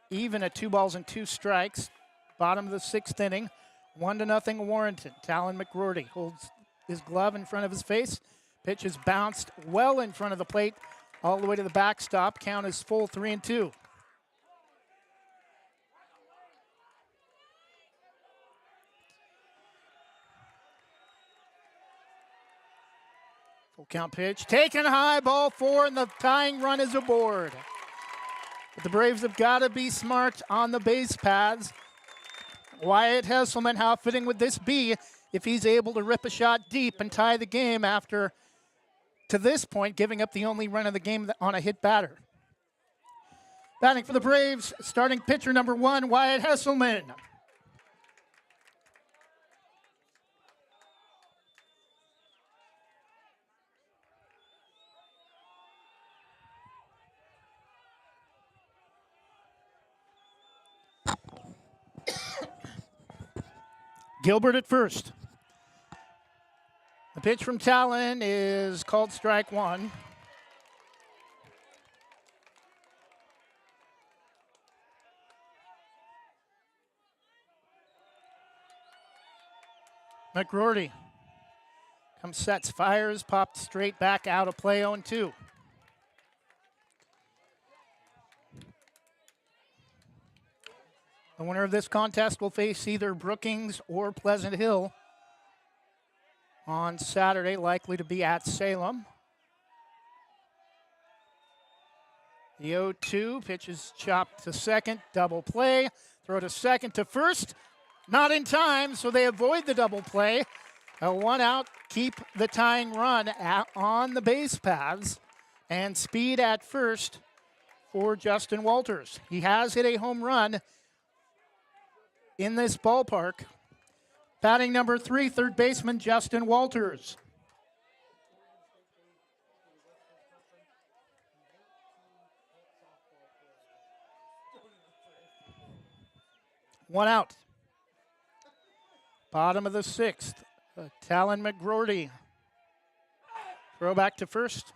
even at 2 balls and 2 strikes. Bottom of the 6th inning. 1-0 Warrington. Talon McGroarty holds his glove in front of his face. Pitch is bounced well in front of the plate all the way to the backstop. Count is full, 3-2. Full count pitch. Taken high, ball 4, and the tying run is aboard. But the Braves have got to be smart on the base paths. Wyatt Hesselman, how fitting would this be if he's able to rip a shot deep and tie the game after, to this point, giving up the only run of the game on a hit batter. Batting for the Braves, starting pitcher number 1, Wyatt Hesselman. Gilbert at first. The pitch from Talon is called strike 1. McGroarty comes, sets, fires, popped straight back out of play, 0-2. The winner of this contest will face either Brookings or Pleasant Hill on Saturday, likely to be at Salem. The 0-2 pitch is chopped to second, double play. Throw to second to first, not in time, so they avoid the double play. A one out, keep the tying run on the base paths, and speed at first for Justin Walters. He has hit a home run in this ballpark. Batting number 3, third baseman Justin Walters. One out. Bottom of the 6th. Talon McGroarty. Throw back to first.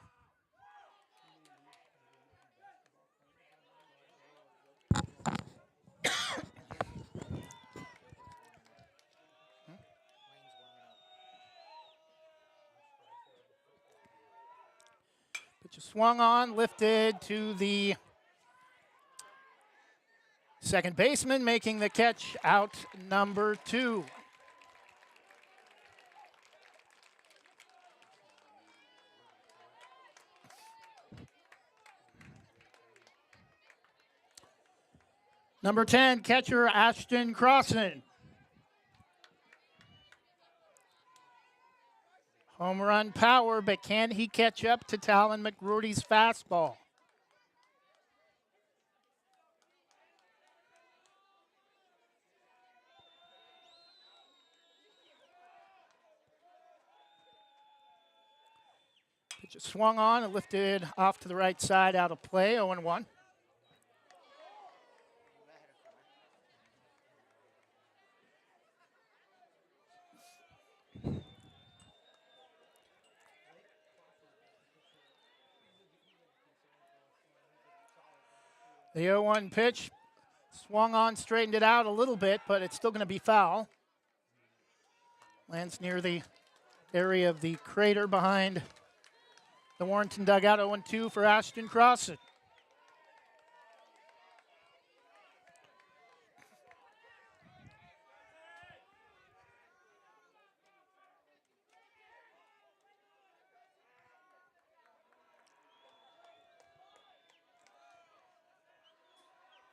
Pitch is swung on, lifted to the second baseman, making the catch, out number 2. Number 10, catcher Ashton Crossan. Home run power, but can he catch up to Talon McGroarty's fastball? Pitch is swung on and lifted off to the right side, out of play, 0-1. The 0-1 pitch, swung on, straightened it out a little bit, but it's still going to be foul. Lands near the area of the crater behind the Warrington dugout. 0-2 for Ashton Crossan.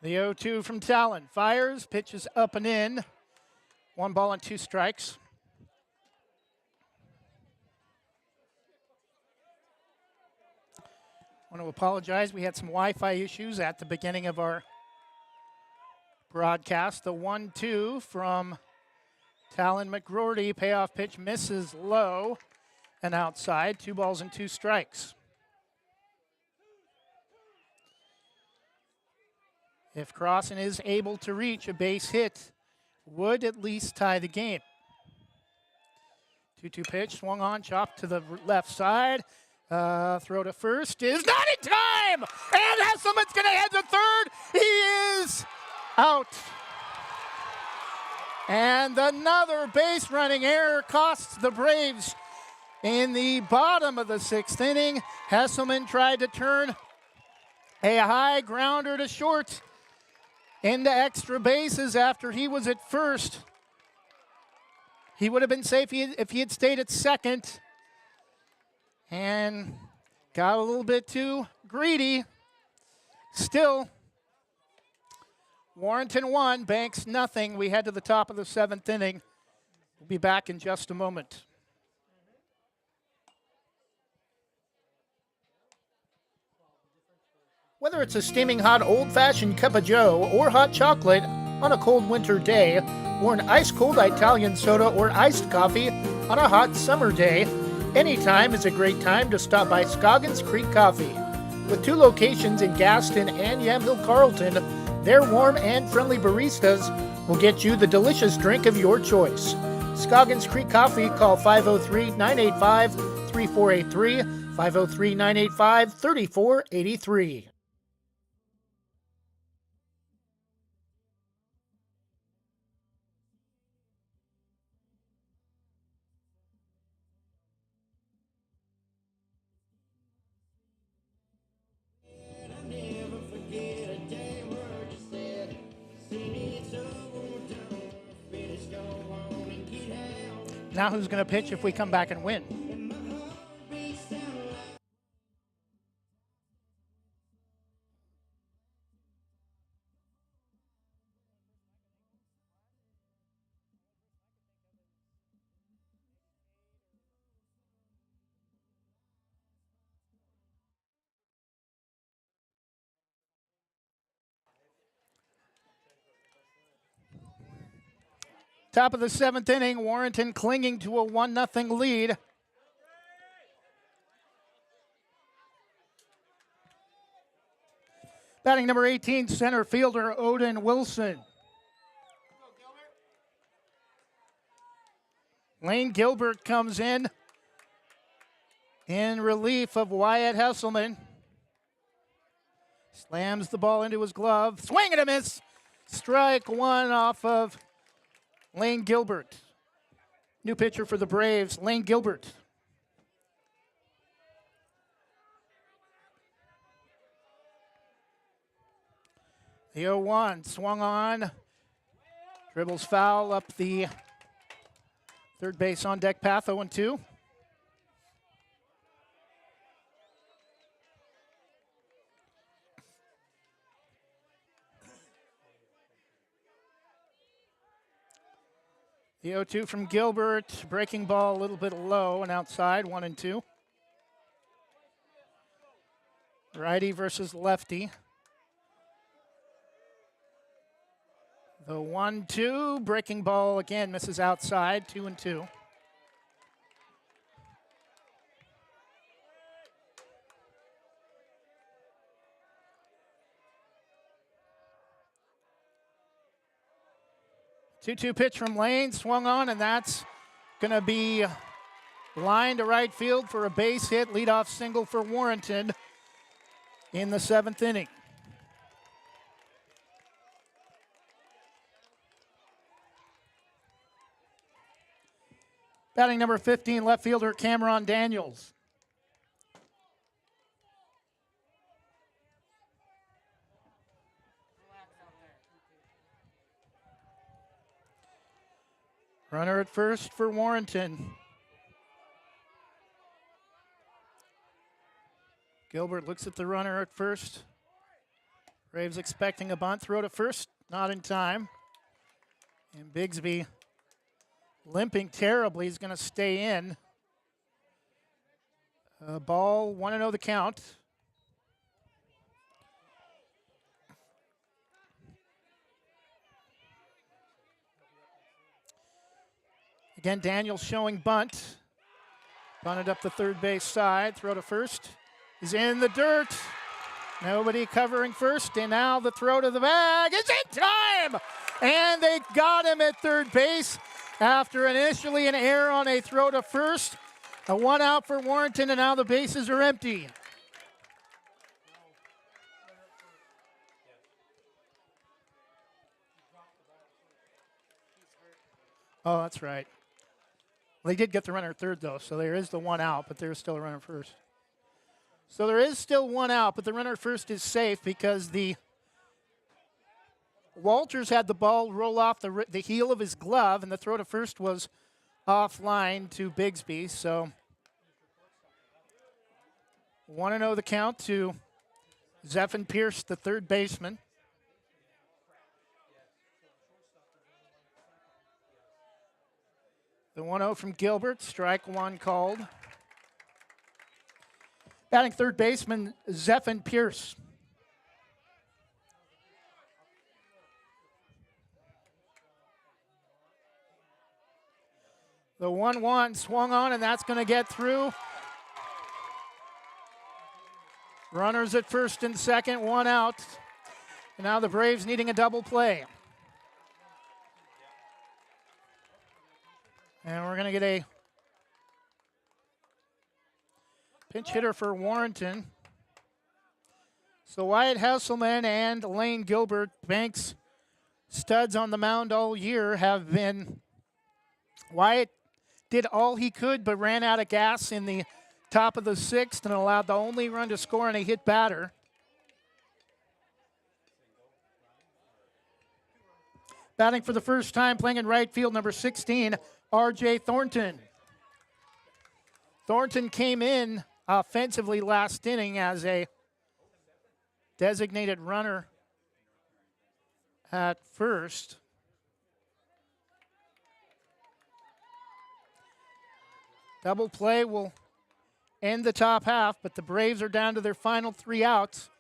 The 0-2 from Talon. Fires, pitches up and in. 1 ball and 2 strikes. I want to apologize. We had some Wi-Fi issues at the beginning of our broadcast. The 1-2 from Talon McGroarty. Payoff pitch misses low and outside. 2 balls and 2 strikes. If Crossan is able to reach a base hit, would at least tie the game. 2-2 pitch, swung on, chopped to the left side. Throw to first is not in time! And Hesselman's going to head to third. He is out. And another base running error costs the Braves in the bottom of the 6th inning. Hesselman tried to turn a high grounder to short into extra bases after he was at first. He would have been safe if he had stayed at second. And got a little bit too greedy. Still, Warrenton 1, Banks nothing. We head to the top of the 7th inning. We'll be back in just a moment. Whether it's a steaming hot old-fashioned cup of joe or hot chocolate on a cold winter day, or an ice-cold Italian soda or iced coffee on a hot summer day, anytime is a great time to stop by Scoggins Creek Coffee. With 2 locations in Gaston and Yamhill Carlton, their warm and friendly baristas will get you the delicious drink of your choice. Scoggins Creek Coffee, call 503-985-3483, 503-985-3483. Now who's going to pitch if we come back and win? Top of the 7th inning, Warrington clinging to a 1-0 lead. Batting number 18, center fielder Odin Wilson. Lane Gilbert comes in relief of Wyatt Hesselman. Slams the ball into his glove. Swing and a miss. Strike one off of Lane Gilbert. New pitcher for the Braves, Lane Gilbert. The 0-1 swung on. Dribbles foul up the third base on deck path, 0-2. The 0-2 from Gilbert, breaking ball a little bit low and outside, 1-2. Righty versus lefty. The 1-2, breaking ball again, misses outside, 2-2. Two-two pitch from Lane, swung on, and that's going to be line to right field for a base hit, leadoff single for Warrington in the 7th inning. Batting number 15, left fielder Cameron Daniels. Runner at first for Warrington. Gilbert looks at the runner at first. Braves expecting a bunt. Throw to first, not in time. And Bigsby limping terribly. He's going to stay in. Ball, 1-0 the count. Again, Daniels showing bunt. Bunted up the third base side. Throw to first. He's in the dirt. Nobody covering first. And now the throw to the bag is in time. And they got him at third base after initially an error on a throw to first. A 1 out for Warrington, and now the bases are empty. Oh, that's right. Well, they did get the runner third, though, so there is the 1 out, but there's still a runner first. So there is still 1 out, but the runner first is safe because the Walters had the ball roll off the heel of his glove, and the throw to first was offline to Bigsby. So 1-0 the count to Zephyr Pierce, the third baseman. The 1-0 from Gilbert, strike one called. Batting third baseman, Zephyr Pierce. The 1-1 swung on, and that's going to get through. Runners at first and second, 1 out. And now the Braves needing a double play. And we're going to get a pinch hitter for Warrington. So Wyatt Hesselman and Lane Gilbert, Banks studs on the mound all year, have been. Wyatt did all he could but ran out of gas in the top of the 6th and allowed the only run to score on a hit batter. Batting for the first time, playing in right field, number 16, R.J. Thornton. Thornton came in offensively last inning as a designated runner at first. Double play will end the top half, but the Braves are down to their final 3 outs.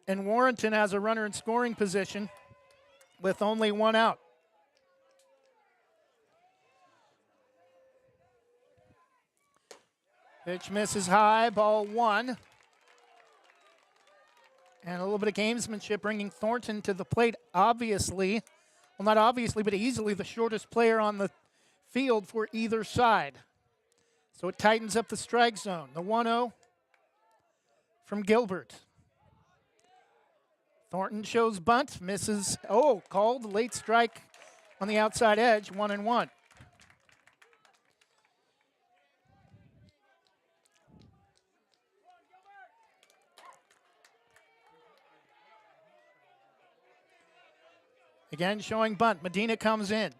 And Warrenton has a runner in scoring position with only 1 out. Pitch misses high, ball 1. And a little bit of gamesmanship bringing Thornton to the plate, obviously. Well, not obviously, but easily the shortest player on the field for either side. So it tightens up the strike zone. The 1-0 from Gilbert. Thornton shows bunt, misses. Oh, called late strike on the outside edge, 1-1. Again, showing bunt. Medina comes in.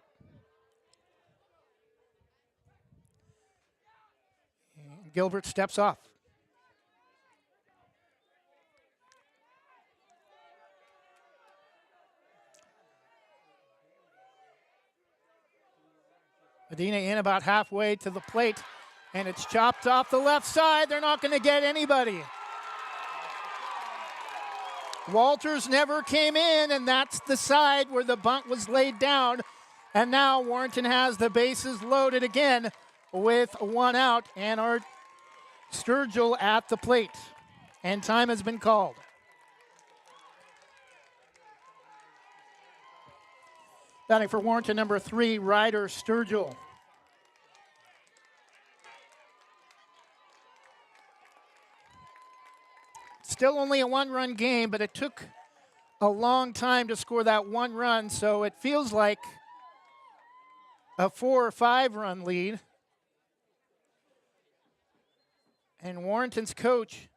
And Gilbert steps off. Medina in about halfway to the plate, and it's chopped off the left side. They're not going to get anybody. Walters never came in, and that's the side where the bunt was laid down. And now Warrington has the bases loaded again with 1 out, and Art Sturgill at the plate. And time has been called. Batting for Warrington, number 3, Ryder Sturgill. Still only a 1-run game, but it took a long time to score that 1 run, so it feels like a 4 or 5-run lead. And Warrington's coach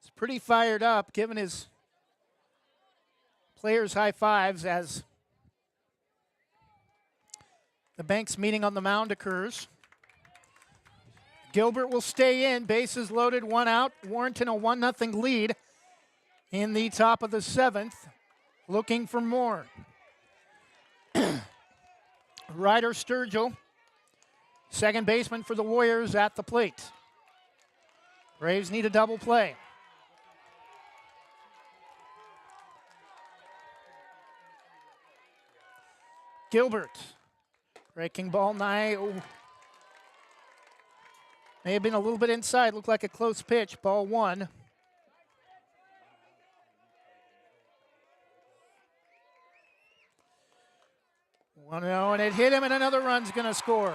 is pretty fired up, giving his players high fives as the Banks meeting on the mound occurs. Gilbert will stay in, bases loaded, 1 out. Warrington a 1-0 lead in the top of the 7th, looking for more. Ryder Sturgill, second baseman for the Warriors at the plate. Braves need a double play. Gilbert, breaking ball nigh. Oh. May have been a little bit inside, looked like a close pitch, ball 1. And it hit him, and another run's going to score.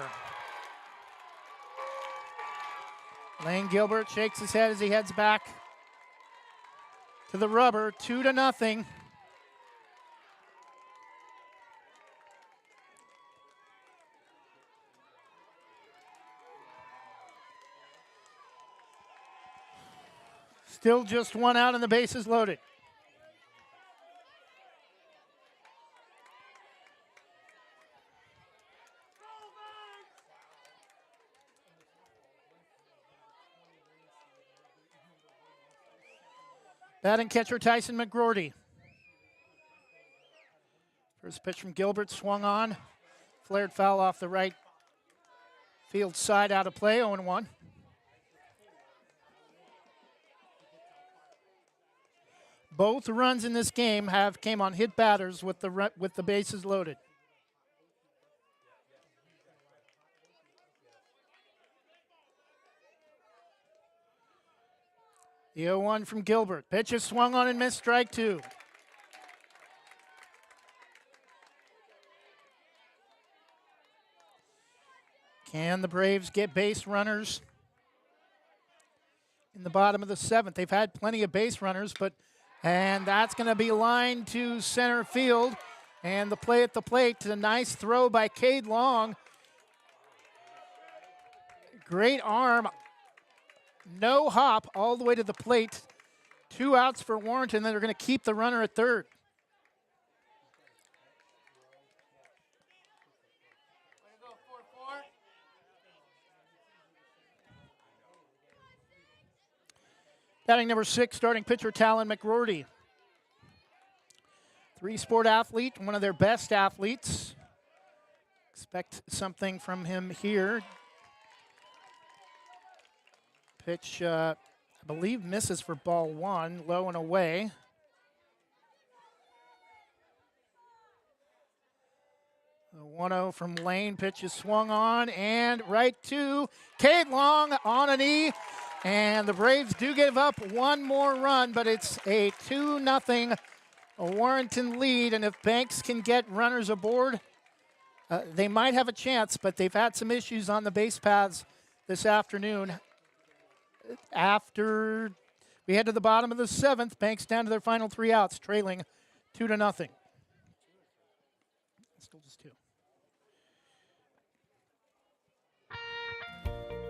Lane Gilbert shakes his head as he heads back to the rubber, 2-0. Still just 1 out and the bases loaded. Batting catcher Tyson McGroarty. First pitch from Gilbert swung on. Flared foul off the right field side, out of play, 0-1. Both runs in this game came on hit batters with the bases loaded. The 0-1 from Gilbert. Pitch is swung on and missed, strike 2. Can the Braves get base runners in the bottom of the 7th? They've had plenty of base runners, and that's going to be lined to center field. And the play at the plate, a nice throw by Cade Long. Great arm. No hop all the way to the plate. 2 outs for Warrington. Then they're going to keep the runner at third. Batting number 6, starting pitcher Talon McRory. 3-sport athlete, one of their best athletes. Expect something from him here. Pitch, I believe, misses for ball 1, low and away. The 1-0 from Lane, pitch is swung on and right to Cade Long on a knee. And the Braves do give up one more run, but it's a 2-0 Warrington lead. And if Banks can get runners aboard, they might have a chance, but they've had some issues on the base paths this afternoon. After we head to the bottom of the 7th, Banks down to their final 3 outs, trailing 2-0. Still just 2.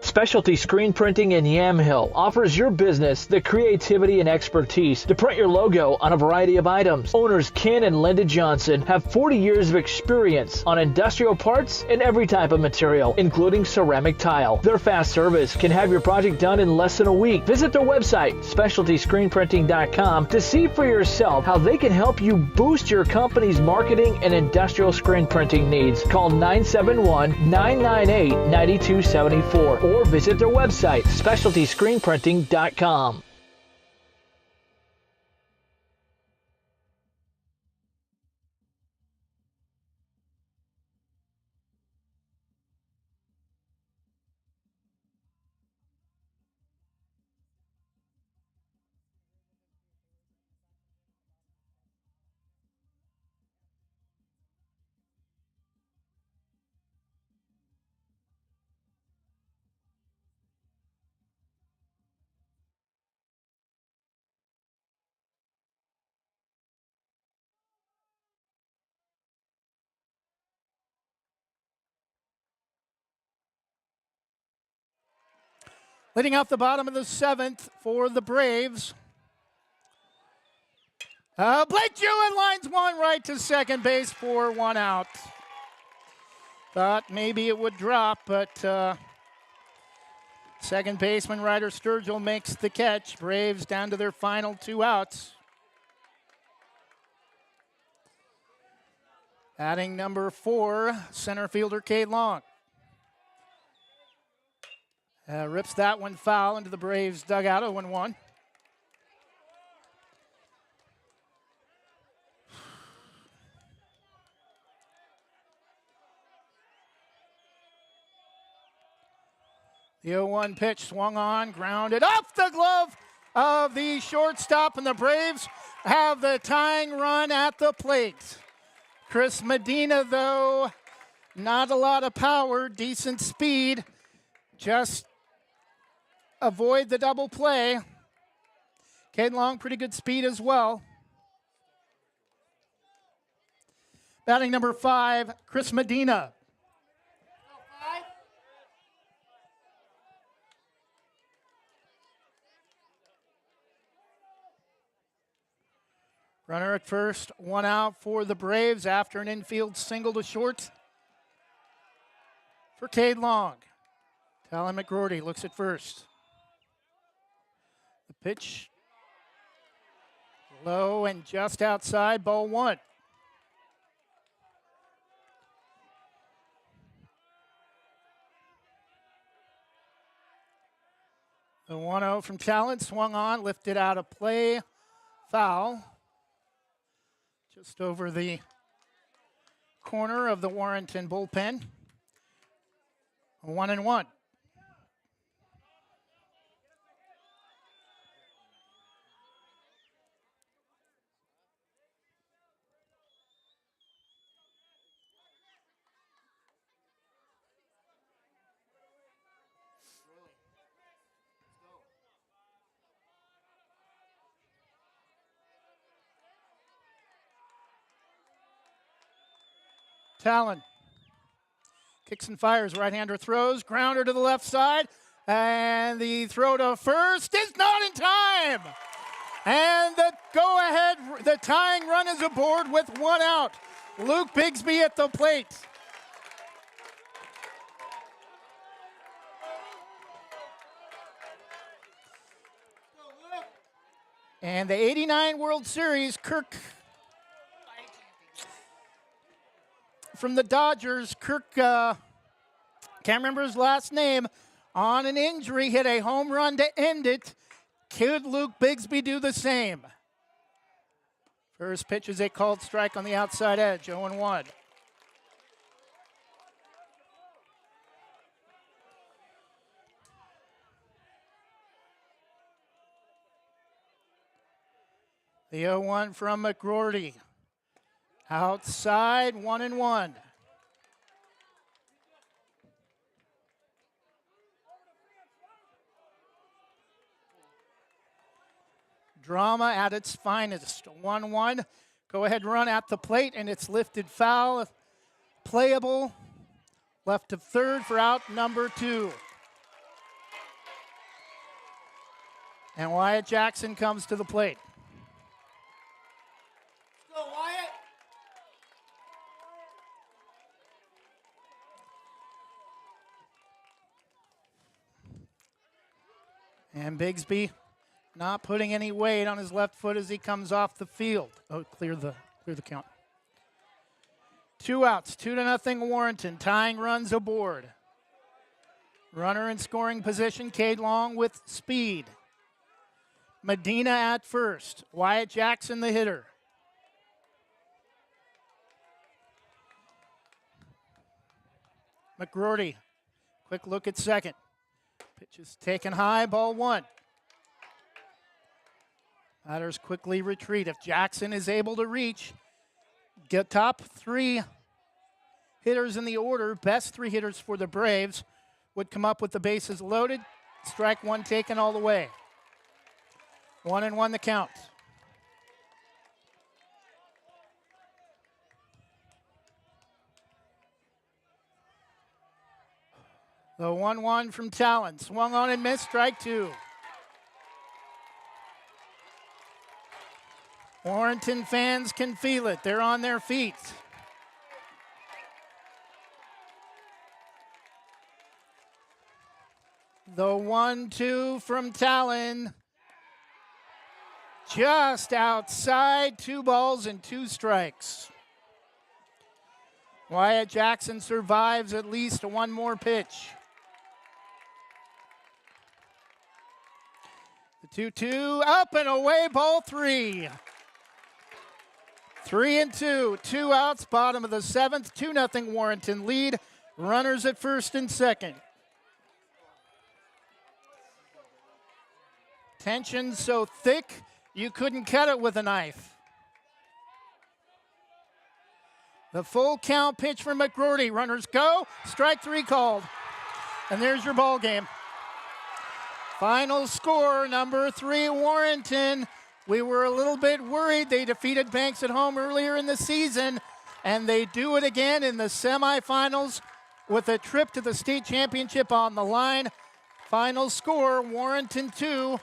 Specialty Screen Printing in Yamhill offers your business the creativity and expertise to print your logo on a variety of items. Owners Ken and Linda Johnson have 40 years of experience on industrial parts and every type of material, including ceramic tile. Their fast service can have your project done in less than a week. Visit their website, specialtyscreenprinting.com, to see for yourself how they can help you boost your company's marketing and industrial screen printing needs. Call 971-998-9274 or visit their website, specialtyscreenprinting.com.
Leading off the bottom of the 7th for the Braves. Blake Jewett lines one right to second base for 1 out. Thought maybe it would drop, but second baseman Ryder Sturgill makes the catch. Braves down to their final 2 outs. Batting number 4, center fielder Cade Long. Rips that one foul into the Braves dugout, 0-1. The 0-1 pitch swung on, grounded off the glove of the shortstop, and the Braves have the tying run at the plate. Chris Medina, though, not a lot of power, decent speed, just avoid the double play. Cade Long, pretty good speed as well. Batting number 5, Chris Medina. Runner at first, 1 out for the Braves after an infield single to short for Cade Long. Talon McRory looks at first. The pitch low and just outside, ball 1. The 1-0 from Talon swung on, lifted out of play, foul. Just over the corner of the Warrenton bullpen. 1-1. Talon kicks and fires, right-hander throws, grounder to the left side, and the throw to first is not in time. And the go-ahead, the tying run is aboard with 1 out. Luke Bigsby at the plate. And the 89 World Series, Kirk from the Dodgers, can't remember his last name, on an injury, hit a home run to end it. Could Luke Bigsby do the same? First pitch is a called strike on the outside edge, 0-1. The 0-1 from McGroarty. Outside, 1-1. Drama at its finest. 1-1. Go ahead run at the plate, and it's lifted foul. Playable. Left to third for out number 2. And Wyatt Jackson comes to the plate.
Go, Wyatt.
And Bigsby not putting any weight on his left foot as he comes off the field. Oh, clear the count. 2 outs, 2-0 Warrenton. Tying runs aboard. Runner in scoring position, Cade Long with speed. Medina at first. Wyatt Jackson the hitter. McGroarty, quick look at second. Pitch is taken high, ball 1. Batters quickly retreat. If Jackson is able to reach, get top 3 hitters in the order, best 3 hitters for the Braves, would come up with the bases loaded. Strike 1 taken all the way. 1-1 the count. The 1-1 from Talon. Swung on and missed, strike 2. Warrington fans can feel it. They're on their feet. The 1-2 from Talon. Just outside, 2 balls and 2 strikes. Wyatt Jackson survives at least 1 more pitch. The 2-2, up and away, ball 3. 3-2, 2 outs, bottom of the 7th, 2-0 Warrington lead. Runners at first and second. Tension so thick, you couldn't cut it with a knife. The full count pitch from McGroarty. Runners go, strike 3 called. And there's your ball game. Final score, number 3, Warrington. We were a little bit worried. They defeated Banks at home earlier in the season, and they do it again in the semifinals with a trip to the state championship on the line. Final score, Warrington 2,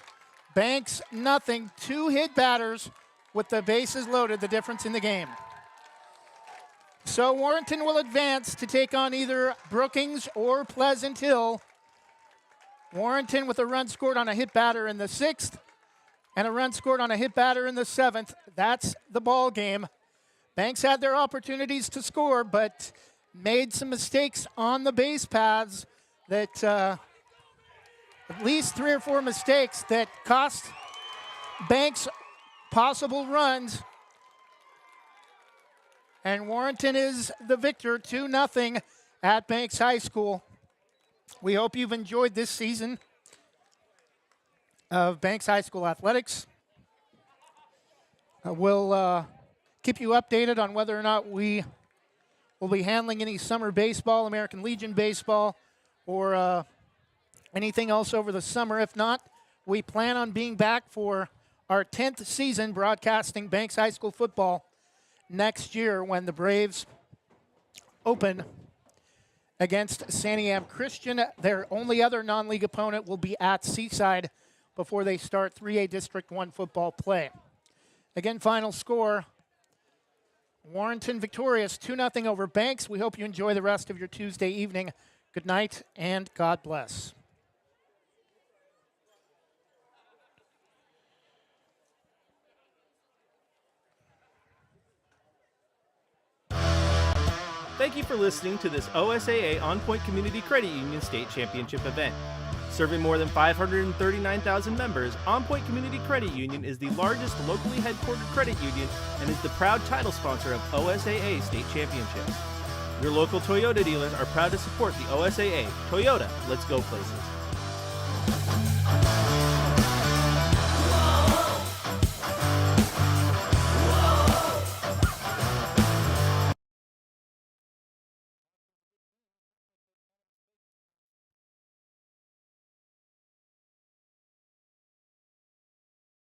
Banks nothing. 2 hit batters with the bases loaded, the difference in the game. So Warrington will advance to take on either Brookings or Pleasant Hill. Warrington with a run scored on a hit batter in the 6th and a run scored on a hit batter in the 7th. That's the ball game. Banks had their opportunities to score, but made some mistakes on the base paths that at least 3 or 4 mistakes that cost Banks possible runs. And Warrington is the victor, 2-0 at Banks High School. We hope you've enjoyed this season of Banks High School athletics. We'll keep you updated on whether or not we will be handling any summer baseball, American Legion baseball, or anything else over the summer. If not, we plan on being back for our 10th season broadcasting Banks High School football next year when the Braves open against Santiam Christian. Their only other non-league opponent will be at Seaside before they start 3A District 1 football play. Again, final score, Warrington victorious 2-0 over Banks. We hope you enjoy the rest of your Tuesday evening. Good night and God bless.
Thank you for listening to this OSAA On Point Community Credit Union State Championship event. Serving more than 539,000 members, On Point Community Credit Union is the largest locally headquartered credit union and is the proud title sponsor of OSAA State Championships. Your local Toyota dealers are proud to support the OSAA. Toyota, let's go places.